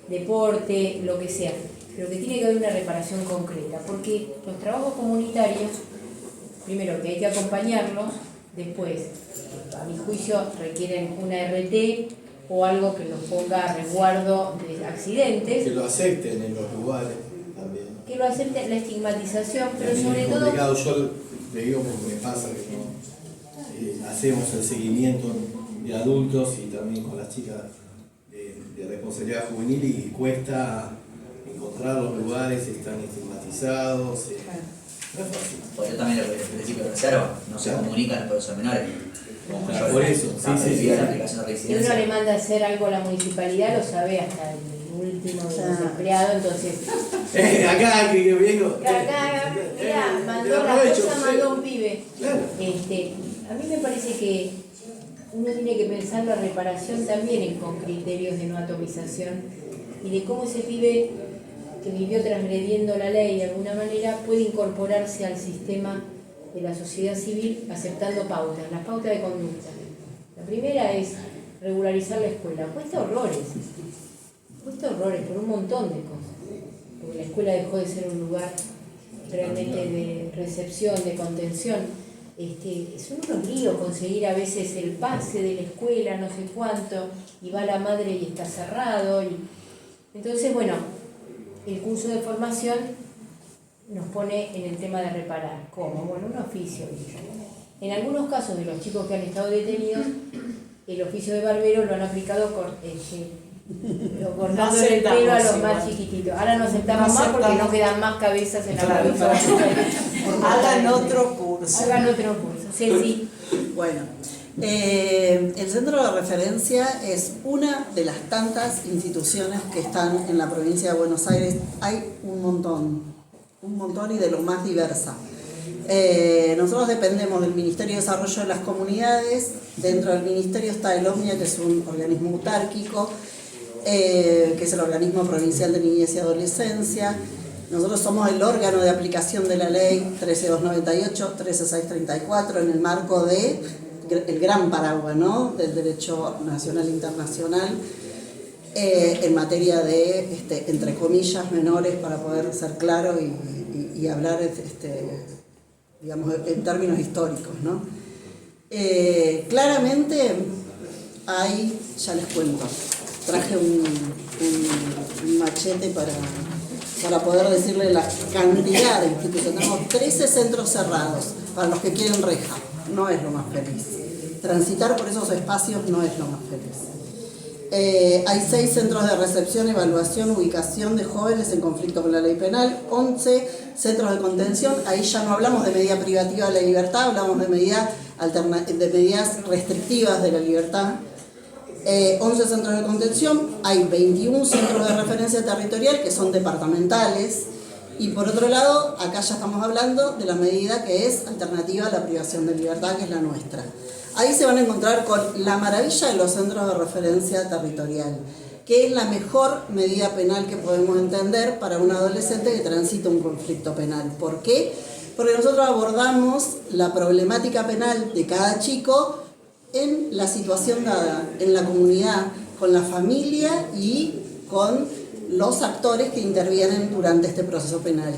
deporte, lo que sea. Pero que tiene que haber una reparación concreta, porque los trabajos comunitarios, primero que hay que acompañarlos, después, a mi juicio, requieren una RT o algo que los ponga a resguardo de accidentes. Que lo acepten en los lugares también. Que lo acepten, la estigmatización, pero También sobre es todo... complicado, yo le digo porque me pasa que no hacemos el seguimiento de adultos y también con las chicas de responsabilidad juvenil y cuesta encontrar los lugares, están estigmatizados. No es fácil. Porque yo también lo que principio de reserva, no se comunican los profesores menores. Por eso, sí. La aplicación de Si uno le manda a hacer algo a la municipalidad, lo sabe hasta el último desempleado, entonces... Acá, que vengo. Acá, mirá, mandó la cosa, mandó un pibe. Claro. A mí me parece que uno tiene que pensar la reparación también con criterios de no atomización y de cómo ese pibe que vivió transgrediendo la ley de alguna manera puede incorporarse al sistema de la sociedad civil aceptando pautas, las pautas de conducta. La primera es regularizar la escuela. Cuesta horrores por un montón de cosas. Porque la escuela dejó de ser un lugar realmente de recepción, de contención. Es un lío conseguir a veces el pase de la escuela, no sé cuánto, y va la madre y está cerrado. Entonces, bueno, el curso de formación nos pone en el tema de reparar. ¿Cómo? Bueno, un oficio. En algunos casos de los chicos que han estado detenidos, el oficio de barbero lo han aplicado cortando el pelo a los más chiquititos. Ahora no aceptamos más porque no quedan más cabezas en la cabeza. Hagan otro curso. Hagan otro curso. Ceci. Bueno, el centro de referencia es una de las tantas instituciones que están en la provincia de Buenos Aires. Hay un montón y de lo más diversa. Nosotros dependemos del Ministerio de Desarrollo de las Comunidades. Dentro del ministerio está el OMNIA, que es un organismo autárquico, que es el Organismo Provincial de Niñez y Adolescencia. Nosotros somos el órgano de aplicación de la ley 13298, 13634, en el marco de el gran paraguas, ¿no?, del derecho nacional e internacional, en materia de, entre comillas, menores, para poder ser claro y hablar, digamos, en términos históricos, ¿no? Claramente hay, ya les cuento, traje un machete para poder decirle la cantidad de instituciones. Tenemos 13 centros cerrados, para los que quieren reja, no es lo más feliz. Transitar por esos espacios no es lo más feliz. Hay 6 centros de recepción, evaluación, ubicación de jóvenes en conflicto con la ley penal, 11 centros de contención. Ahí ya no hablamos de medida privativa de la libertad, hablamos de medidas restrictivas de la libertad. 11 centros de contención, hay 21 centros de referencia territorial que son departamentales, y por otro lado, acá ya estamos hablando de la medida que es alternativa a la privación de libertad, que es la nuestra. Ahí se van a encontrar con la maravilla de los centros de referencia territorial, que es la mejor medida penal que podemos entender para un adolescente que transita un conflicto penal. ¿Por qué? Porque nosotros abordamos la problemática penal de cada chico en la situación dada, en la comunidad, con la familia y con los actores que intervienen durante este proceso penal.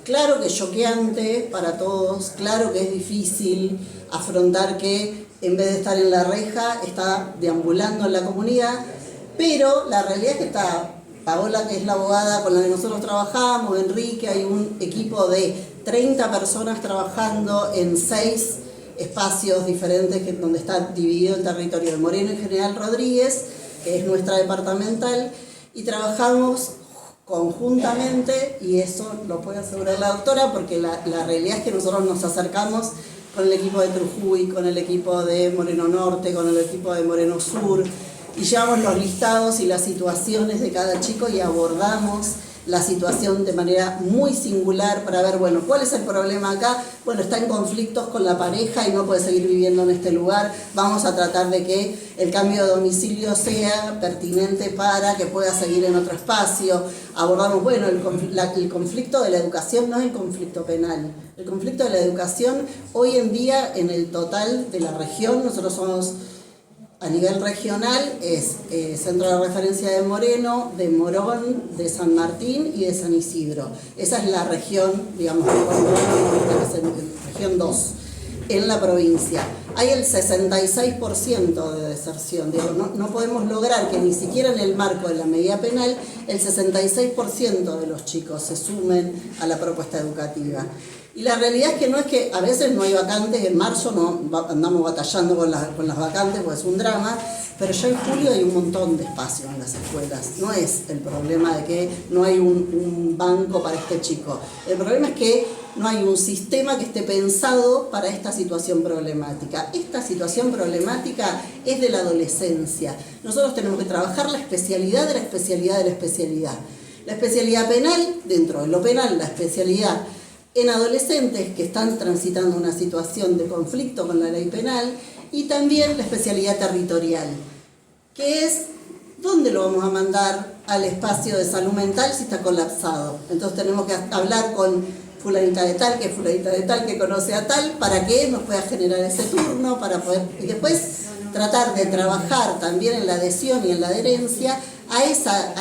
Claro que es choqueante para todos, claro que es difícil afrontar que en vez de estar en la reja está deambulando en la comunidad, pero la realidad es que está Paola, que es la abogada con la que nosotros trabajamos, Enrique, hay un equipo de 30 personas trabajando en 6 espacios diferentes donde está dividido el territorio de Moreno y General Rodríguez, que es nuestra departamental, y trabajamos conjuntamente, y eso lo puede asegurar la doctora, porque la realidad es que nosotros nos acercamos con el equipo de Trujuy, con el equipo de Moreno Norte, con el equipo de Moreno Sur, y llevamos los listados y las situaciones de cada chico y abordamos la situación de manera muy singular para ver, bueno, ¿cuál es el problema acá? Bueno, está en conflictos con la pareja y no puede seguir viviendo en este lugar. Vamos a tratar de que el cambio de domicilio sea pertinente para que pueda seguir en otro espacio. Abordamos, bueno, el conflicto de la educación no es el conflicto penal. El conflicto de la educación, hoy en día, en el total de la región, nosotros somos, a nivel regional, es centro de referencia de Moreno, de Morón, de San Martín y de San Isidro. Esa es la región, digamos, región 2, en la provincia. Hay el 66% de deserción. Digo, no podemos lograr que ni siquiera en el marco de la medida penal el 66% de los chicos se sumen a la propuesta educativa. Y la realidad es que no es que a veces no hay vacantes, en marzo no andamos batallando con las vacantes, pues es un drama, pero ya en julio hay un montón de espacio en las escuelas. No es el problema de que no hay un banco para este chico. El problema es que no hay un sistema que esté pensado para esta situación problemática. Esta situación problemática es de la adolescencia. Nosotros tenemos que trabajar la especialidad de la especialidad de la especialidad. La especialidad penal, dentro de lo penal, la especialidad en adolescentes que están transitando una situación de conflicto con la ley penal, y también la especialidad territorial, que es ¿dónde lo vamos a mandar al espacio de salud mental si está colapsado? Entonces tenemos que hablar con fulanita de tal, que conoce a tal, para que nos pueda generar ese turno, para poder, y después tratar de trabajar también en la adhesión y en la adherencia a esa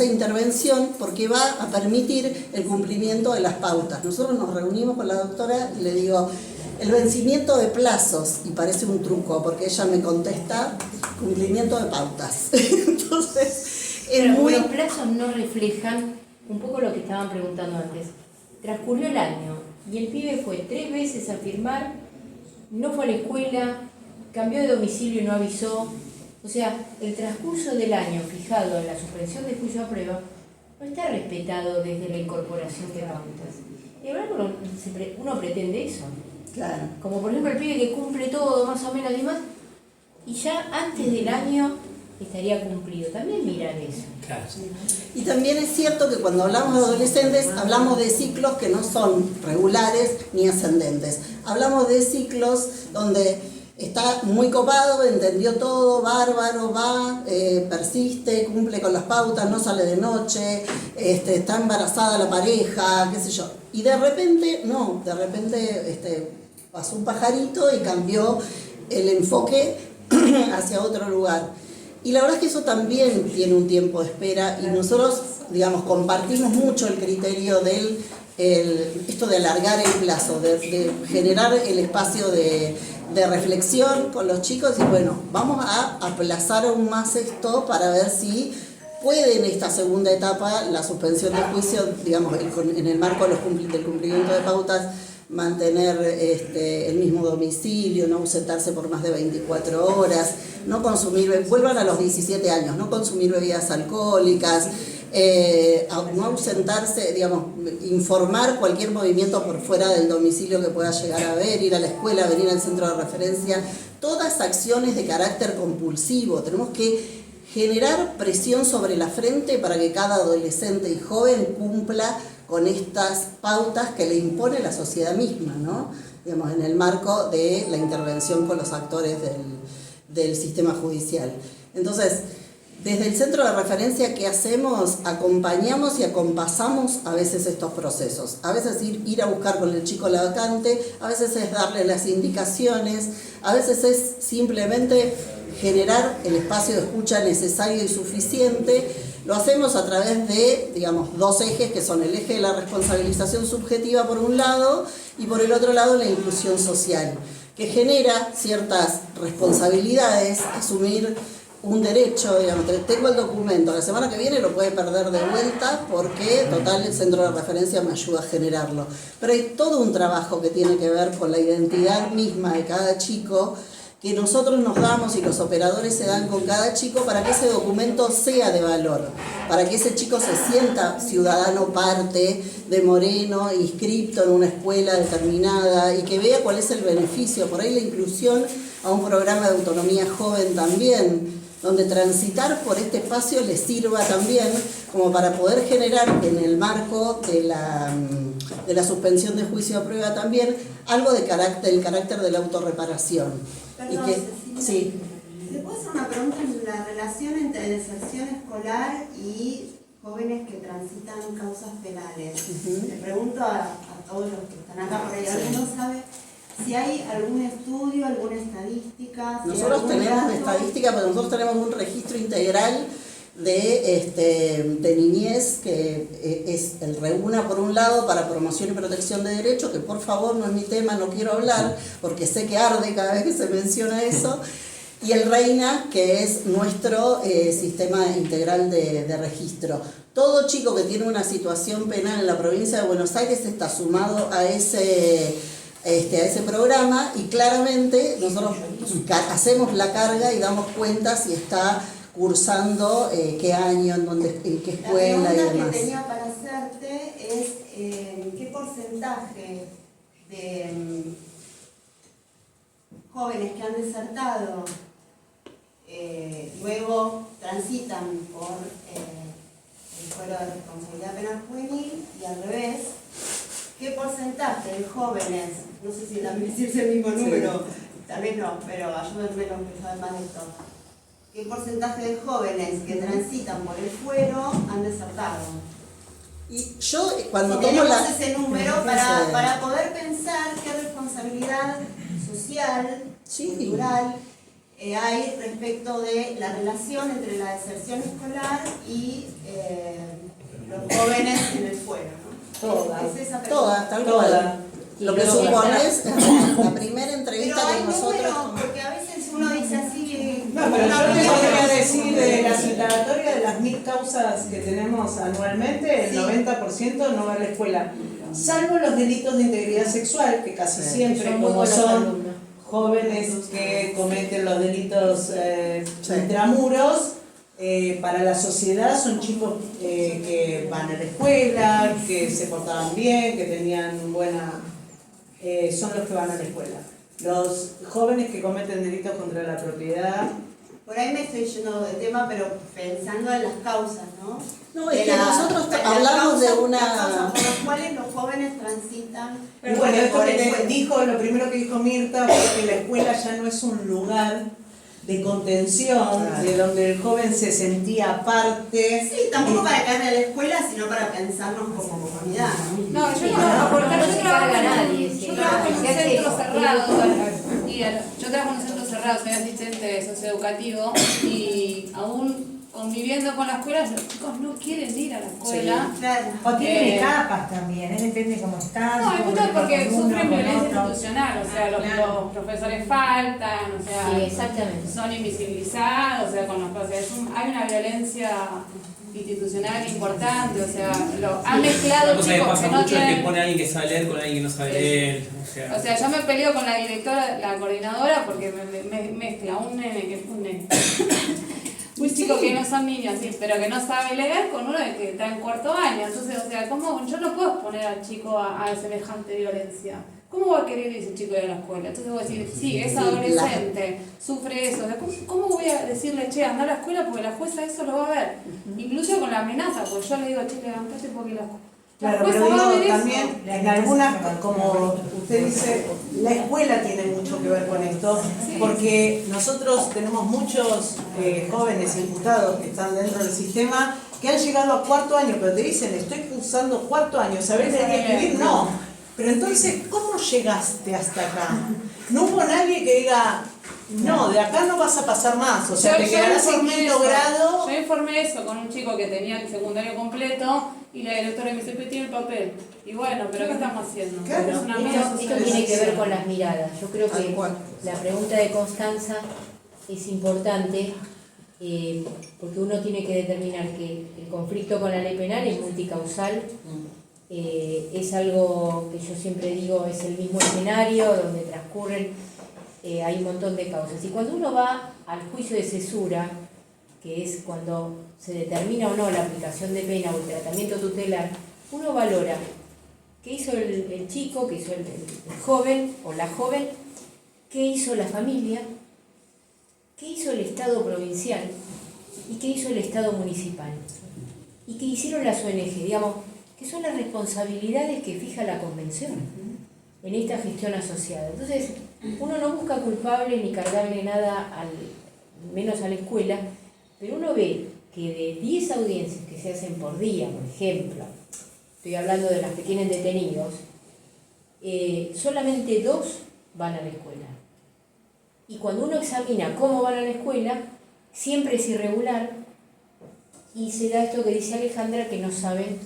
intervención, porque va a permitir el cumplimiento de las pautas. Nosotros nos reunimos con la doctora y le digo, el vencimiento de plazos, y parece un truco, porque ella me contesta, cumplimiento de pautas. Entonces, pero los plazos no reflejan un poco lo que estaban preguntando antes. Transcurrió el año y el pibe fue 3 veces a firmar, no fue a la escuela, cambió de domicilio y no avisó. O sea, el transcurso del año fijado en la suspensión de juicio a prueba no está respetado desde la incorporación de pautas. uno pretende eso. Claro. Como por ejemplo el pibe que cumple todo más o menos y demás, y ya antes del año estaría cumplido. También mirar eso. Claro. Y también es cierto que cuando hablamos de adolescentes, hablamos de ciclos que no son regulares ni ascendentes. Hablamos de ciclos donde está muy copado, entendió todo, bárbaro, va, persiste, cumple con las pautas, no sale de noche, está embarazada la pareja, qué sé yo. Y de repente, no, de repente pasó un pajarito y cambió el enfoque hacia otro lugar. Y la verdad es que eso también tiene un tiempo de espera y nosotros, digamos, compartimos mucho el criterio del esto de alargar el plazo, de generar el espacio de reflexión con los chicos y bueno, vamos a aplazar aún más esto para ver si puede en esta segunda etapa la suspensión de juicio, digamos, en el marco del cumplimiento de pautas, mantener el mismo domicilio, no ausentarse por más de 24 horas, no consumir, vuelvan a los 17 años, no consumir bebidas alcohólicas, no ausentarse, digamos, informar cualquier movimiento por fuera del domicilio que pueda llegar a ver, ir a la escuela, venir al centro de referencia, todas acciones de carácter compulsivo. Tenemos que generar presión sobre la frente para que cada adolescente y joven cumpla con estas pautas que le impone la sociedad misma, ¿no? Digamos, en el marco de la intervención con los actores del sistema judicial. Entonces, desde el centro de referencia, ¿qué hacemos? Acompañamos y acompasamos a veces estos procesos. A veces ir a buscar con el chico la vacante, a veces es darle las indicaciones, a veces es simplemente generar el espacio de escucha necesario y suficiente. Lo hacemos a través de, digamos, dos ejes, que son el eje de la responsabilización subjetiva por un lado y por el otro lado la inclusión social, que genera ciertas responsabilidades, asumir un derecho, digamos, tengo el documento, la semana que viene lo puede perder de vuelta porque, total, el centro de referencia me ayuda a generarlo. Pero hay todo un trabajo que tiene que ver con la identidad misma de cada chico, que nosotros nos damos y los operadores se dan con cada chico para que ese documento sea de valor, para que ese chico se sienta ciudadano parte de Moreno, inscripto en una escuela determinada y que vea cuál es el beneficio. Por ahí la inclusión a un programa de autonomía joven también, donde transitar por este espacio les sirva también como para poder generar en el marco de la suspensión de juicio a prueba también algo de el carácter de la autorreparación. Perdón, Cecilia. Sí. ¿Se puede hacer una pregunta en la relación entre deserción escolar y jóvenes que transitan causas penales? Le pregunto a todos los que están acá, por ahí alguno sabe si hay algún estudio, alguna estadística. Nosotros tenemos estadística, pero nosotros tenemos un registro integral de niñez que es el REUNA por un lado para promoción y protección de derechos, que por favor no es mi tema, no quiero hablar porque sé que arde cada vez que se menciona eso, y el REINA, que es nuestro sistema integral de registro. Todo chico que tiene una situación penal en la provincia de Buenos Aires está sumado a ese programa y claramente nosotros hacemos la carga y damos cuenta si está cursando, qué año, en qué escuela y demás. La pregunta que tenía para hacerte es ¿qué porcentaje de jóvenes que han desertado luego transitan por el fuero de responsabilidad penal juvenil y al revés? ¿Qué porcentaje de jóvenes, no sé si también decirse el mismo número, tal vez no, pero ayúdenme los que saben más de esto? ¿Qué porcentaje de jóvenes que transitan por el fuero han desertado? Y yo cuando si tomo tenemos ese número para poder pensar qué responsabilidad social, cultural, hay respecto de la relación entre la deserción escolar y los jóvenes en el fuero, ¿no? Toda, tal cual. Lo que supones la primera entrevista pero hay que nosotros... números, porque a veces uno dice así... No, pero yo te podría decir de la citatoria de las 1000 causas que tenemos anualmente, el 90% no va a la escuela. Salvo los delitos de integridad sexual, que casi siempre, como son jóvenes que cometen los delitos intramuros, para la sociedad son chicos que van a la escuela, que se portaban bien, que tenían buena... son los que van a la escuela. Los jóvenes que cometen delitos contra la propiedad... Por ahí me estoy yendo del tema, pero pensando en las causas, ¿no? No, es que nosotros hablamos de una... Las causas por las cuales los jóvenes transitan... Y bueno, esto que dijo, lo primero que dijo Mirta fue que la escuela ya no es un lugar de contención, de donde el joven se sentía aparte. Sí, tampoco para caer a la escuela, sino para pensarnos como comunidad. No, yo no aportar, yo trabajo en un centro cerrado, yo trabajo en un centro cerrado, soy asistente socioeducativo y aún conviviendo con la escuela, los chicos no quieren ir a la escuela. Sí, claro. O tienen etapas también, depende de cómo están. No, hay muchos porque sufren violencia institucional, o sea, los profesores faltan, o sea, Sí, exactamente. son invisibilizados, o sea, con los pacientes. Hay una violencia institucional importante, o sea, han mezclado Una cosa que chicos pasa que no mucho es que tienen... pone a alguien que sabe leer con alguien que no sabe leer. O sea, yo me peleo con la directora, la coordinadora, porque me mezcla un nene que es un nene. Un chico que no son niños, sí, pero que no sabe leer con uno que está en cuarto año. Entonces, o sea, ¿cómo? Yo no puedo exponer al chico a semejante violencia. ¿Cómo va a querer ese chico ir a la escuela? Entonces voy a decir, sí, es adolescente, sufre eso. ¿Cómo voy a decirle, che, anda a la escuela? Porque la jueza eso lo va a ver. Incluso con la amenaza, porque yo le digo, che, levantate porque la Claro, jueza pero va a digo, ver también en algunas, como usted dice, la escuela tiene mucho que ver con esto, porque nosotros tenemos muchos jóvenes imputados que están dentro del sistema que han llegado a cuarto año, pero te dicen, estoy cursando cuarto año, ¿sabés leer y escribir? No. Pero entonces, ¿cómo llegaste hasta acá? No hubo nadie que diga, no, de acá no vas a pasar más, o sea, te quedarás en quinto grado. Yo informé eso con un chico que tenía el secundario completo y la directora me dice, pero tiene el papel. Y bueno, pero ¿qué estamos haciendo? Claro, Es una esto medida social. tiene que ver con las miradas. Yo creo que la pregunta de Constanza es importante porque uno tiene que determinar que el conflicto con la ley penal es multicausal. Es algo que yo siempre digo, es el mismo escenario donde transcurren, hay un montón de causas. Y cuando uno va al juicio de cesura, que es cuando se determina o no la aplicación de pena o el tratamiento tutelar, uno valora qué hizo el chico, qué hizo el joven o la joven, qué hizo la familia, qué hizo el Estado provincial y qué hizo el Estado municipal y qué hicieron las ONG, digamos, que son las responsabilidades que fija la Convención en esta gestión asociada. Entonces, uno no busca culpable ni cargarle nada, menos a la escuela, pero uno ve que de 10 audiencias que se hacen por día, por ejemplo, estoy hablando de las que tienen detenidos, solamente 2 van a la escuela. Y cuando uno examina cómo van a la escuela, siempre es irregular y se da esto que dice Alejandra, que no saben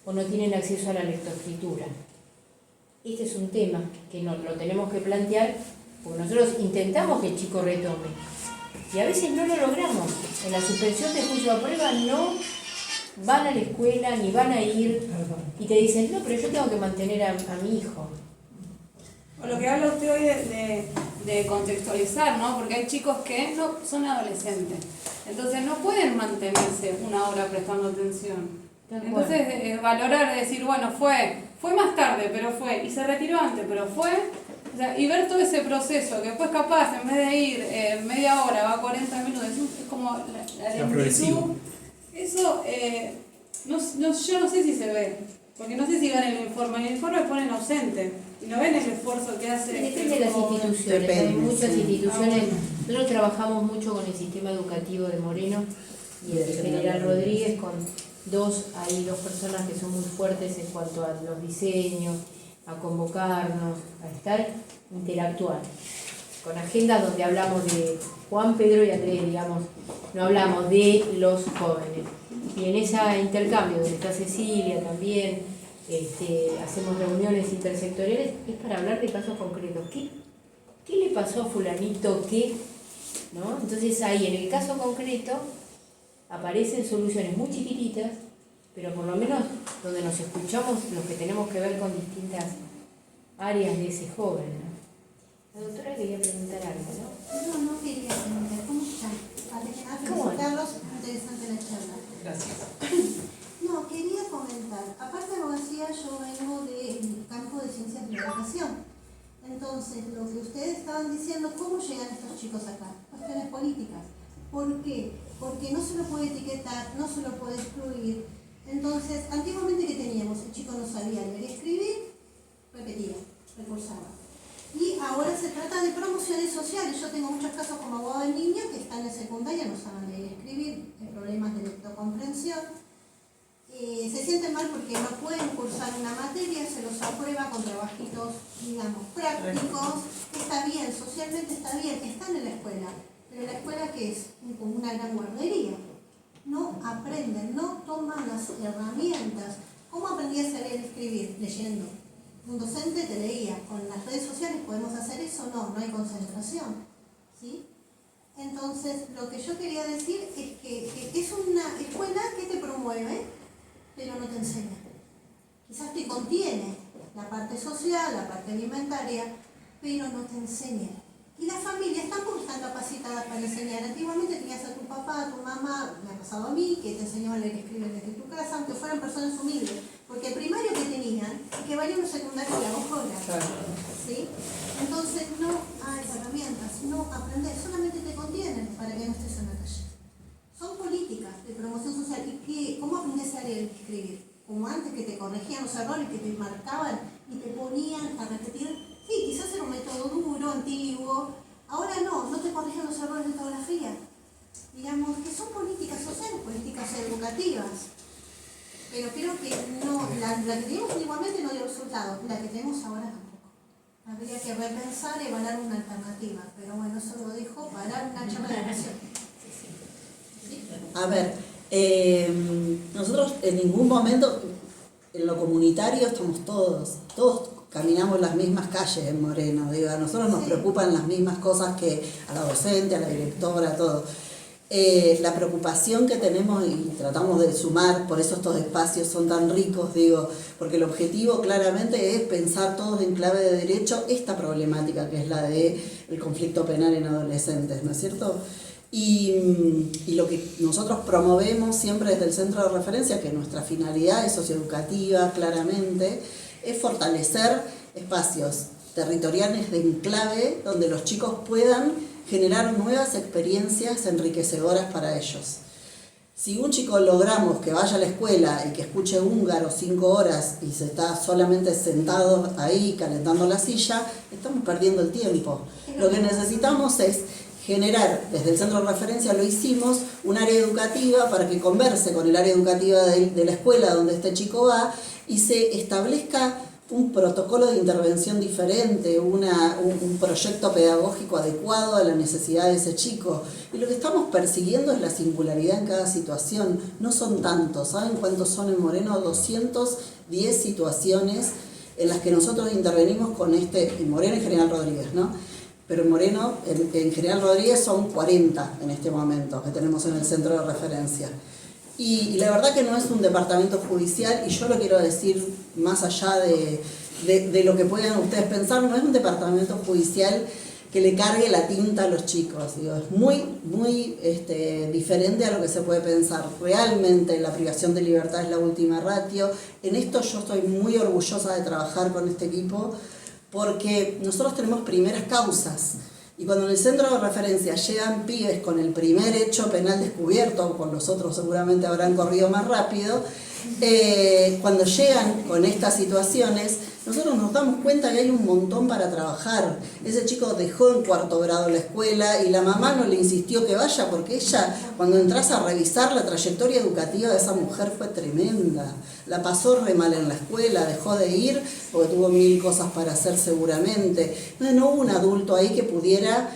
o no tienen acceso a la lectoescritura. Este es un tema que lo tenemos que plantear, porque nosotros intentamos que el chico retome, y a veces no lo logramos. En la suspensión de juicio a prueba no van a la escuela, ni van a ir, y te dicen, no, pero yo tengo que mantener a mi hijo. O lo que habla usted hoy de contextualizar, ¿no? Porque hay chicos que no son adolescentes, entonces no pueden mantenerse una hora prestando atención. Entonces, valorar, decir, bueno, fue más tarde, pero fue, y se retiró antes, pero fue, o sea, y ver todo ese proceso, que después capaz, en vez de ir media hora, va 40 minutos, es como la lentitud. Eso, yo no sé si se ve, porque no sé si van en el informe ponen ausente, y no ven el esfuerzo que hace. Depende de las instituciones, hay muchas instituciones, nosotros trabajamos mucho con el sistema educativo de Moreno y el General Rodríguez, hay dos personas que son muy fuertes en cuanto a los diseños, a convocarnos, a estar, interactuar. Con agendas donde hablamos de Juan, Pedro y Andrés, digamos, no hablamos de los jóvenes. Y en ese intercambio donde está Cecilia también, hacemos reuniones intersectoriales, es para hablar de casos concretos. ¿Qué le pasó a fulanito? ¿Qué? ¿No? Entonces ahí, en el caso concreto, aparecen soluciones muy chiquititas, pero por lo menos donde nos escuchamos los que tenemos que ver con distintas áreas de ese joven, ¿no? La doctora quería preguntar algo, ¿no? No quería preguntar. ¿Cómo está? ¿Cómo? Carlos, antes de Gracias. No, quería comentar. Aparte de abogacía, yo vengo del campo de ciencias de la educación. Entonces, lo que ustedes estaban diciendo, ¿cómo llegan estos chicos acá? Cuestiones políticas. ¿Por qué? Porque no se lo puede etiquetar, no se lo puede excluir. Entonces, antiguamente, ¿qué teníamos? El chico no sabía leer y escribir, repetía, recursaba. Y ahora se trata de promociones sociales. Yo tengo muchos casos como abogado de niños que están en secundaria, no saben leer y escribir, hay problemas de lectocomprensión. Se sienten mal porque no pueden cursar una materia, se los aprueba con trabajitos, digamos, prácticos. Está bien, socialmente está bien, están en la escuela. Pero la escuela, ¿qué es? Como una gran guardería. No aprenden, no toman las herramientas. ¿Cómo aprendías a leer y escribir? Leyendo. Un docente te leía. Con las redes sociales podemos hacer eso, no hay concentración. ¿Sí? Entonces, lo que yo quería decir es que es una escuela que te promueve, pero no te enseña. Quizás te contiene la parte social, la parte alimentaria, pero no te enseña. Y las familias tampoco están capacitadas para enseñar. Antiguamente tenías a tu papá, a tu mamá, me ha pasado a mí, que te enseñó a leer y escribir desde tu casa, aunque fueran personas humildes. Porque el primario que tenían, y que valía un secundario de la horas. ¿Sí? Entonces no hay herramientas, no aprendes, solamente te contienen para que no estés en la calle. Son políticas de promoción social. ¿Y cómo aprendes a leer y escribir? Como antes, que te corregían los errores, que te marcaban y te ponían a repetir. Sí, quizás era un método duro, antiguo. Ahora no te corrigen los errores de ortografía. Digamos que son políticas sociales, políticas educativas. Pero creo que no, la que teníamos antiguamente no dio resultado, la que tenemos ahora tampoco. Habría que repensar y evaluar una alternativa. Pero bueno, eso lo dejo para una charla de educación. A ver, nosotros en ningún momento, en lo comunitario estamos todos caminamos las mismas calles en Moreno, digo, a nosotros nos preocupan las mismas cosas que a la docente, a la directora, a todo. La preocupación que tenemos y tratamos de sumar, por eso estos espacios son tan ricos, digo, porque el objetivo claramente es pensar todos en clave de derecho esta problemática que es la del conflicto penal en adolescentes, ¿no es cierto? Y lo que nosotros promovemos siempre desde el centro de referencia, que nuestra finalidad es socioeducativa claramente, es fortalecer espacios territoriales de enclave donde los chicos puedan generar nuevas experiencias enriquecedoras para ellos. Si un chico logramos que vaya a la escuela y que escuche húngaro 5 horas y se está solamente sentado ahí calentando la silla, estamos perdiendo el tiempo. Lo que necesitamos es generar, desde el centro de referencia lo hicimos, un área educativa para que converse con el área educativa de la escuela donde este chico va y se establezca un protocolo de intervención diferente, un proyecto pedagógico adecuado a la necesidad de ese chico. Y lo que estamos persiguiendo es la singularidad en cada situación. No son tantos, ¿saben cuántos son en Moreno? 210 situaciones en las que nosotros intervenimos con en Moreno y General Rodríguez, ¿no? Pero en Moreno, en General Rodríguez son 40 en este momento que tenemos en el centro de referencia. Y la verdad que no es un departamento judicial, y yo lo quiero decir más allá de lo que puedan ustedes pensar, no es un departamento judicial que le cargue la tinta a los chicos. Digo, es muy diferente a lo que se puede pensar. Realmente la privación de libertad es la última ratio. En esto yo estoy muy orgullosa de trabajar con este equipo, porque nosotros tenemos primeras causas. Y cuando en el centro de referencia llegan pibes con el primer hecho penal descubierto, con los otros seguramente habrán corrido más rápido, cuando llegan con estas situaciones, nosotros nos damos cuenta que hay un montón para trabajar. Ese chico dejó en 4º grado la escuela y la mamá no le insistió que vaya porque ella, cuando entras a revisar la trayectoria educativa de esa mujer, fue tremenda. La pasó re mal en la escuela, dejó de ir porque tuvo 1000 cosas para hacer seguramente. Entonces no hubo un adulto ahí que pudiera,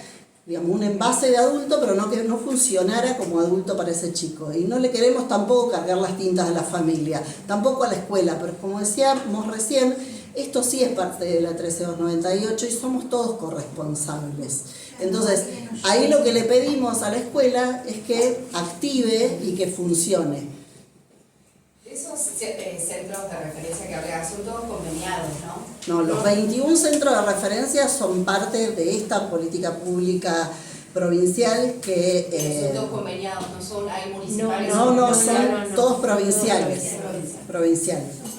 digamos, un envase de adulto, pero no que no funcionara como adulto para ese chico. Y no le queremos tampoco cargar las tintas a la familia, tampoco a la escuela, pero como decíamos recién, esto sí es parte de la 13298 y somos todos corresponsables. Entonces, ahí lo que le pedimos a la escuela es que active y que funcione. Esos centros de referencia que hablas son todos conveniados, ¿no? No, los 21 centros de referencia son parte de esta política pública provincial que... Son todos conveniados, no son hay municipales. No, son todos provinciales.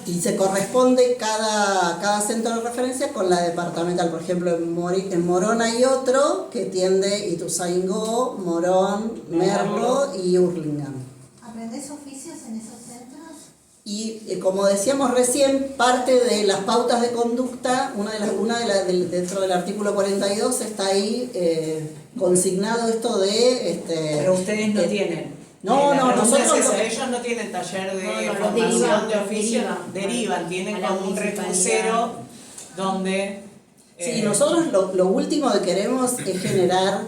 Y se corresponde cada centro de referencia con la departamental. Por ejemplo, en Morón hay otro que atiende Ituzaingó, Morón, Merlo y Hurlingham. ¿Aprendés oficios en esos centros? Y como decíamos recién, parte de las pautas de conducta, dentro del artículo 42 está ahí consignado esto de... Pero ustedes no tienen. No, nosotros ellos no tienen taller de formación de oficio, derivan, tienen como un recurso donde... Sí, nosotros lo último que queremos es generar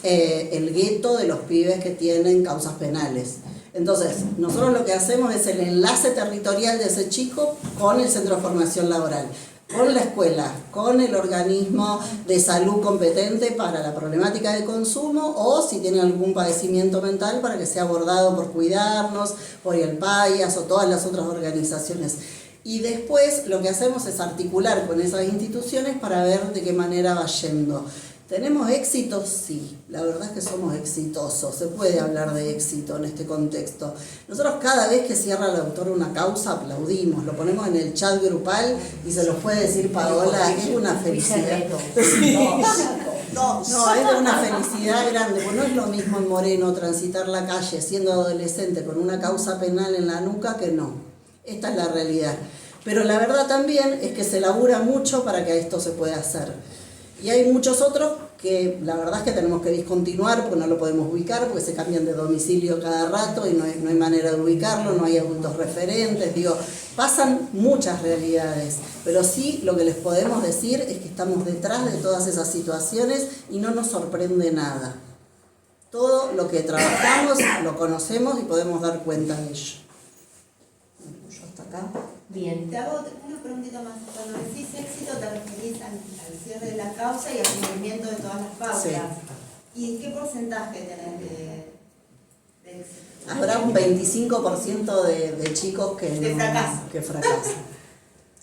el gueto de los pibes que tienen causas penales. Entonces, nosotros lo que hacemos es el enlace territorial de ese chico con el centro de formación laboral, con la escuela, con el organismo de salud competente para la problemática de consumo, o si tiene algún padecimiento mental para que sea abordado por Cuidarnos, por el PAIAS o todas las otras organizaciones. Y después lo que hacemos es articular con esas instituciones para ver de qué manera va yendo. ¿Tenemos éxito? Sí, la verdad es que somos exitosos, se puede hablar de éxito en este contexto. Nosotros cada vez que cierra la autora una causa aplaudimos, lo ponemos en el chat grupal y se los puede decir Paola, es una felicidad. No, es de una felicidad grande, porque no es lo mismo en Moreno transitar la calle siendo adolescente con una causa penal en la nuca que no. Esta es la realidad. Pero la verdad también es que se labura mucho para que esto se pueda hacer. Y hay muchos otros que la verdad es que tenemos que discontinuar porque no lo podemos ubicar, porque se cambian de domicilio cada rato y no hay manera de ubicarlo, no hay adultos referentes, pasan muchas realidades, pero sí lo que les podemos decir es que estamos detrás de todas esas situaciones y no nos sorprende nada. Todo lo que trabajamos lo conocemos y podemos dar cuenta de ello. Yo hasta acá. Bien. Te hago una preguntita más. Cuando decís éxito, te referís al cierre de la causa y al cumplimiento de todas las pautas. Sí. ¿Y qué porcentaje tenés de éxito? Habrá un 25% de chicos que fracasan.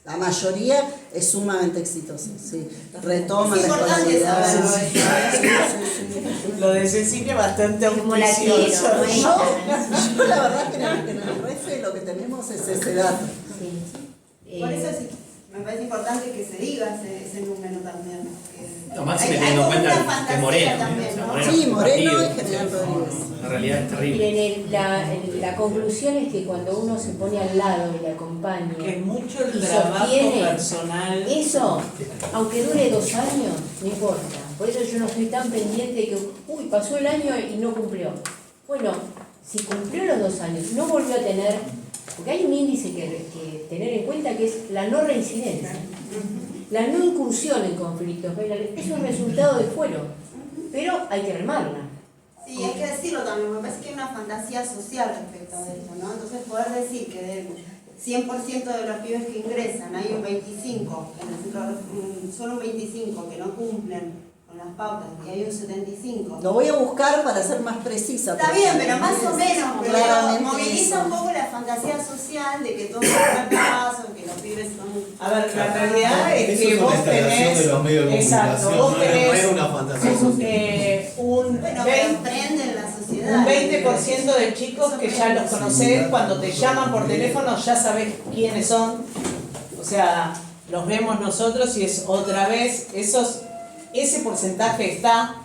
La mayoría es sumamente exitosa, sí. Retoman la escolaridad. Lo de Cecilia bastante auspicioso. Yo la verdad que en el REFE lo que tenemos es ese dato. Por eso sí, me parece importante que se diga ese número también. Máximo teniendo en cuenta que Moreno. También, ¿no? Sí, Moreno y General Rodríguez. La realidad es terrible. Miren, la conclusión es que cuando uno se pone al lado y le acompaña, que es mucho el y trabajo sostiene personal. Eso, aunque dure 2 años, no importa. Por eso yo no estoy tan pendiente de que, pasó el año y no cumplió. Bueno, si cumplió los 2 años, no volvió a tener, porque hay un índice que tener en cuenta que es la no reincidencia, la no incursión en conflictos. Es un resultado de fuero, pero hay que remarla. Sí, hay que decirlo también, me parece que hay una fantasía social respecto a eso, ¿no? Entonces poder decir que del 100% de los pibes que ingresan hay un 25, solo un 25 que no cumplen con las pautas y hay un 75. Lo voy a buscar para ser más precisa. Está bien, pero más o menos, claramente moviliza un poco la fantasía social de que todo es fracaso, que los pibes son... A ver, la realidad es que Eso vos es una instalación tenés... de los medios de Exacto, comunicación, vos tenés... no es una fantasía social. Bueno, pero emprenden la sociedad. Un 20% de chicos que ya los conocés, cuando te llaman por teléfono ya sabés quiénes son. O sea, los vemos nosotros y es otra vez, ese porcentaje está,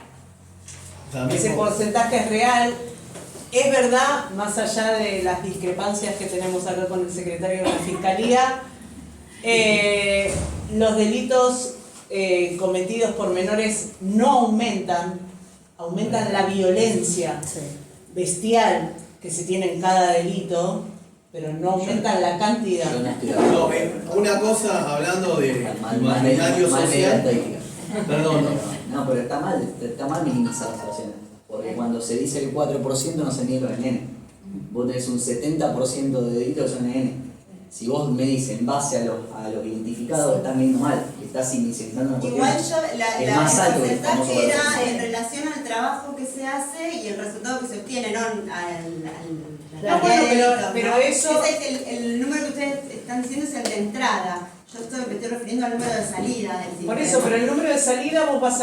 ese porcentaje es real. Es verdad, más allá de las discrepancias que tenemos acá con el secretario de la Fiscalía, los delitos cometidos por menores no aumentan la violencia bestial que se tiene en cada delito, pero no aumentan la cantidad. No, una cosa, hablando de imaginario social... Perdón. No, pero está mal minimizar las acciones. Porque cuando se dice el 4% no se mide con el nene. Vos tenés un 70% de delitos que son nene. Si vos me dices en base a lo identificado, estás viendo mal, estás invisibilizando una cuestión. Igual yo, el más alto el porcentaje era 4%. en relación al trabajo que se hace y el resultado que se obtiene, no No, bueno, pero eso... El número que ustedes están diciendo es el de entrada. me estoy refiriendo al número de salida del sistema. Por eso, pero el número de salida vos vas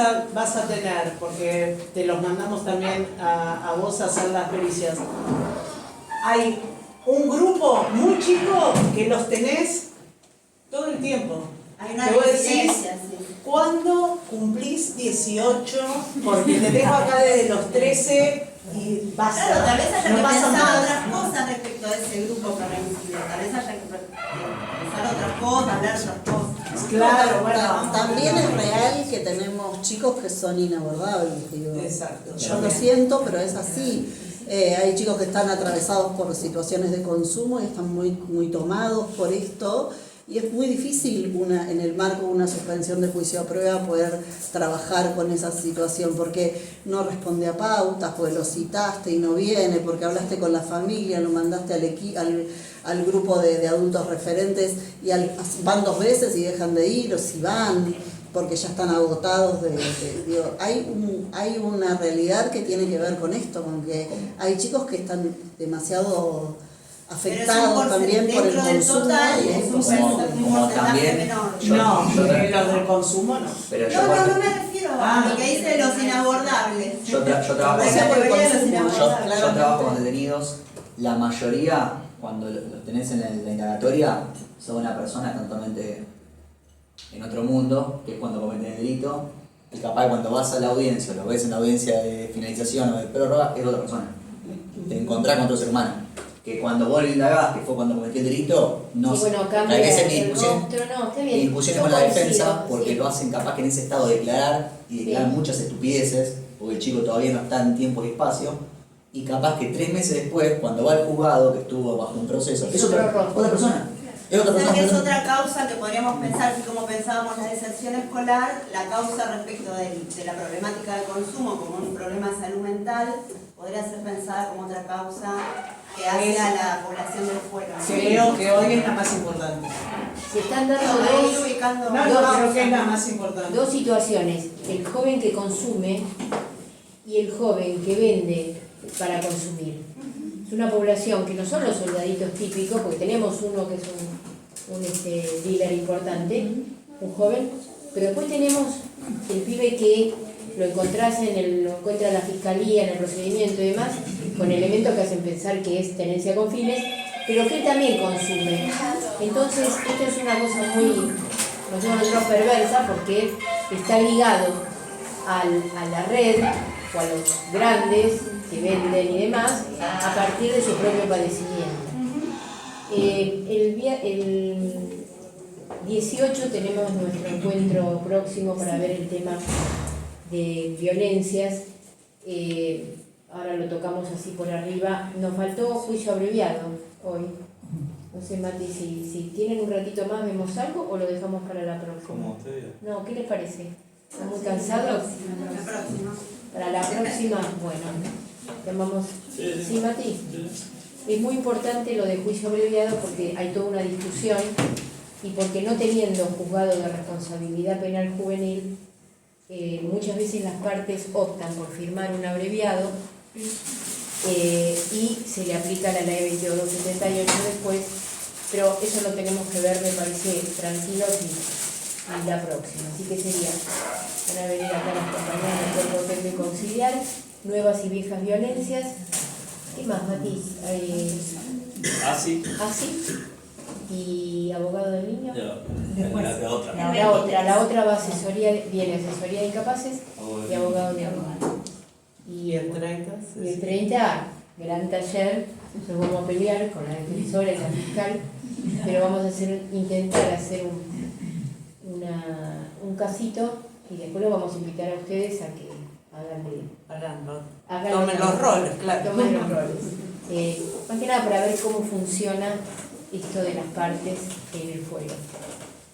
a tener, porque te los mandamos también a vos a hacer las pericias. Hay un grupo muy chico que los tenés todo el tiempo. Hay una Te voy a decir, diferencia, sí. ¿cuándo cumplís 18? Porque te dejo acá desde los 13 y basta. Claro, tal vez haya no que pasa pensar más. otras cosas respecto a ese grupo que reincide. Tal vez haya que pensar otras cosas, hablar otras cosas. Claro, bueno. También es real que tenemos chicos que son inabordables, digo. Exacto. Yo lo siento, pero es así. Hay chicos que están atravesados por situaciones de consumo y están muy tomados por esto. Y es muy difícil en el marco de una suspensión de juicio a prueba poder trabajar con esa situación, porque no responde a pautas, porque lo citaste y no viene, porque hablaste con la familia, lo mandaste al grupo de adultos referentes y van 2 veces y dejan de ir, o si van porque ya están agotados digo, hay una realidad que tiene que ver con esto, con que hay chicos que están demasiado afectados también por el consumo. Total, y es esto un porcentaje menor. Los del consumo no. Pero No me refiero a lo que dice los inabordables. Yo trabajo con detenidos, la mayoría, cuando los tenés en la indagatoria, son una persona totalmente en otro mundo, que es cuando cometen el delito, y capaz cuando vas a la audiencia, lo ves en la audiencia de finalización o de prórroga, es otra persona. Te encontrás con otro ser humano. Que cuando vos lo indagás, que fue cuando cometió el delito, no y bueno, sé. cambia Que el rostro, no, está bien. discusiones Yo con la coincido, defensa, porque sí. lo hacen capaz que en ese estado de declarar y declarar muchas estupideces, porque el chico todavía no está en tiempo y espacio, y capaz que 3 meses después, cuando va al juzgado, que estuvo bajo un proceso, es otra persona. Es otra O sea persona. que es otra causa que podríamos pensar, así como pensábamos la deserción escolar, la causa respecto de la problemática del consumo como un problema de salud mental, podría ser pensada como otra causa que hace a la población del fuero. Creo que hoy es la más importante. Se están dando creo que es la más importante. 2 situaciones. El joven que consume y el joven que vende para consumir. Es una población que no son los soldaditos típicos, porque tenemos uno que es un dealer importante, un joven, pero después tenemos el pibe que lo encuentra la fiscalía en el procedimiento y demás, con elementos que hacen pensar que es tenencia con fines, pero que él también consume. Entonces, esto es una cosa muy, nosotros perversa, porque está ligado a la red o a los grandes que venden y demás, a partir de su propio padecimiento. El 18 tenemos nuestro encuentro próximo para ver el tema de violencias. Ahora lo tocamos así por arriba. Nos faltó juicio abreviado hoy. No sé, Mati, si tienen un ratito más, ¿vemos algo o lo dejamos para la próxima? Como usted. No, ¿qué les parece? ¿Están muy cansados? Para la próxima, bueno, llamamos. ¿Sí, Mati? Es muy importante lo de juicio abreviado porque hay toda una discusión y porque no teniendo juzgado de responsabilidad penal juvenil, muchas veces las partes optan por firmar un abreviado y se le aplica la ley 2278 después, pero eso lo tenemos que ver, me parece, tranquilos y la próxima. Así que sería, van a venir acá las compañeras del cuerpo técnico auxiliar, nuevas y viejas violencias. ¿Qué más, Mati? Así. ¿Y abogado del niño? La otra. La otra va viene asesoría de incapaces y abogado de niño. ¿Y el 30? Y el 30, gran taller, nos vamos a pelear con la defensora y la fiscal, pero vamos a intentar hacer un casito y después los vamos a invitar a ustedes a que tomen los roles, claro. Tomen los roles. Más que nada para ver cómo funciona esto de las partes en el fuego.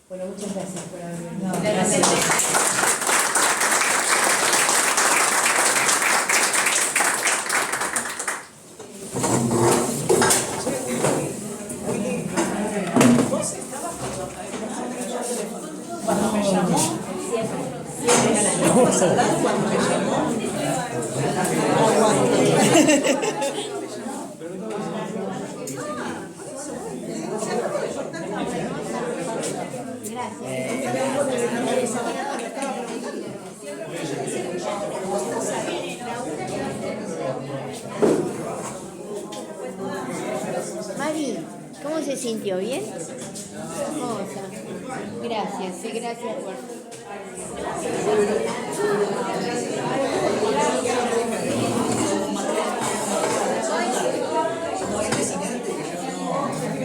Bueno, muchas gracias por haber venido. Gracias. Cuando me llamó, cuando me llamó. ¿Cómo se sintió? ¿Bien? Hermosa. Gracias, sí, gracias por...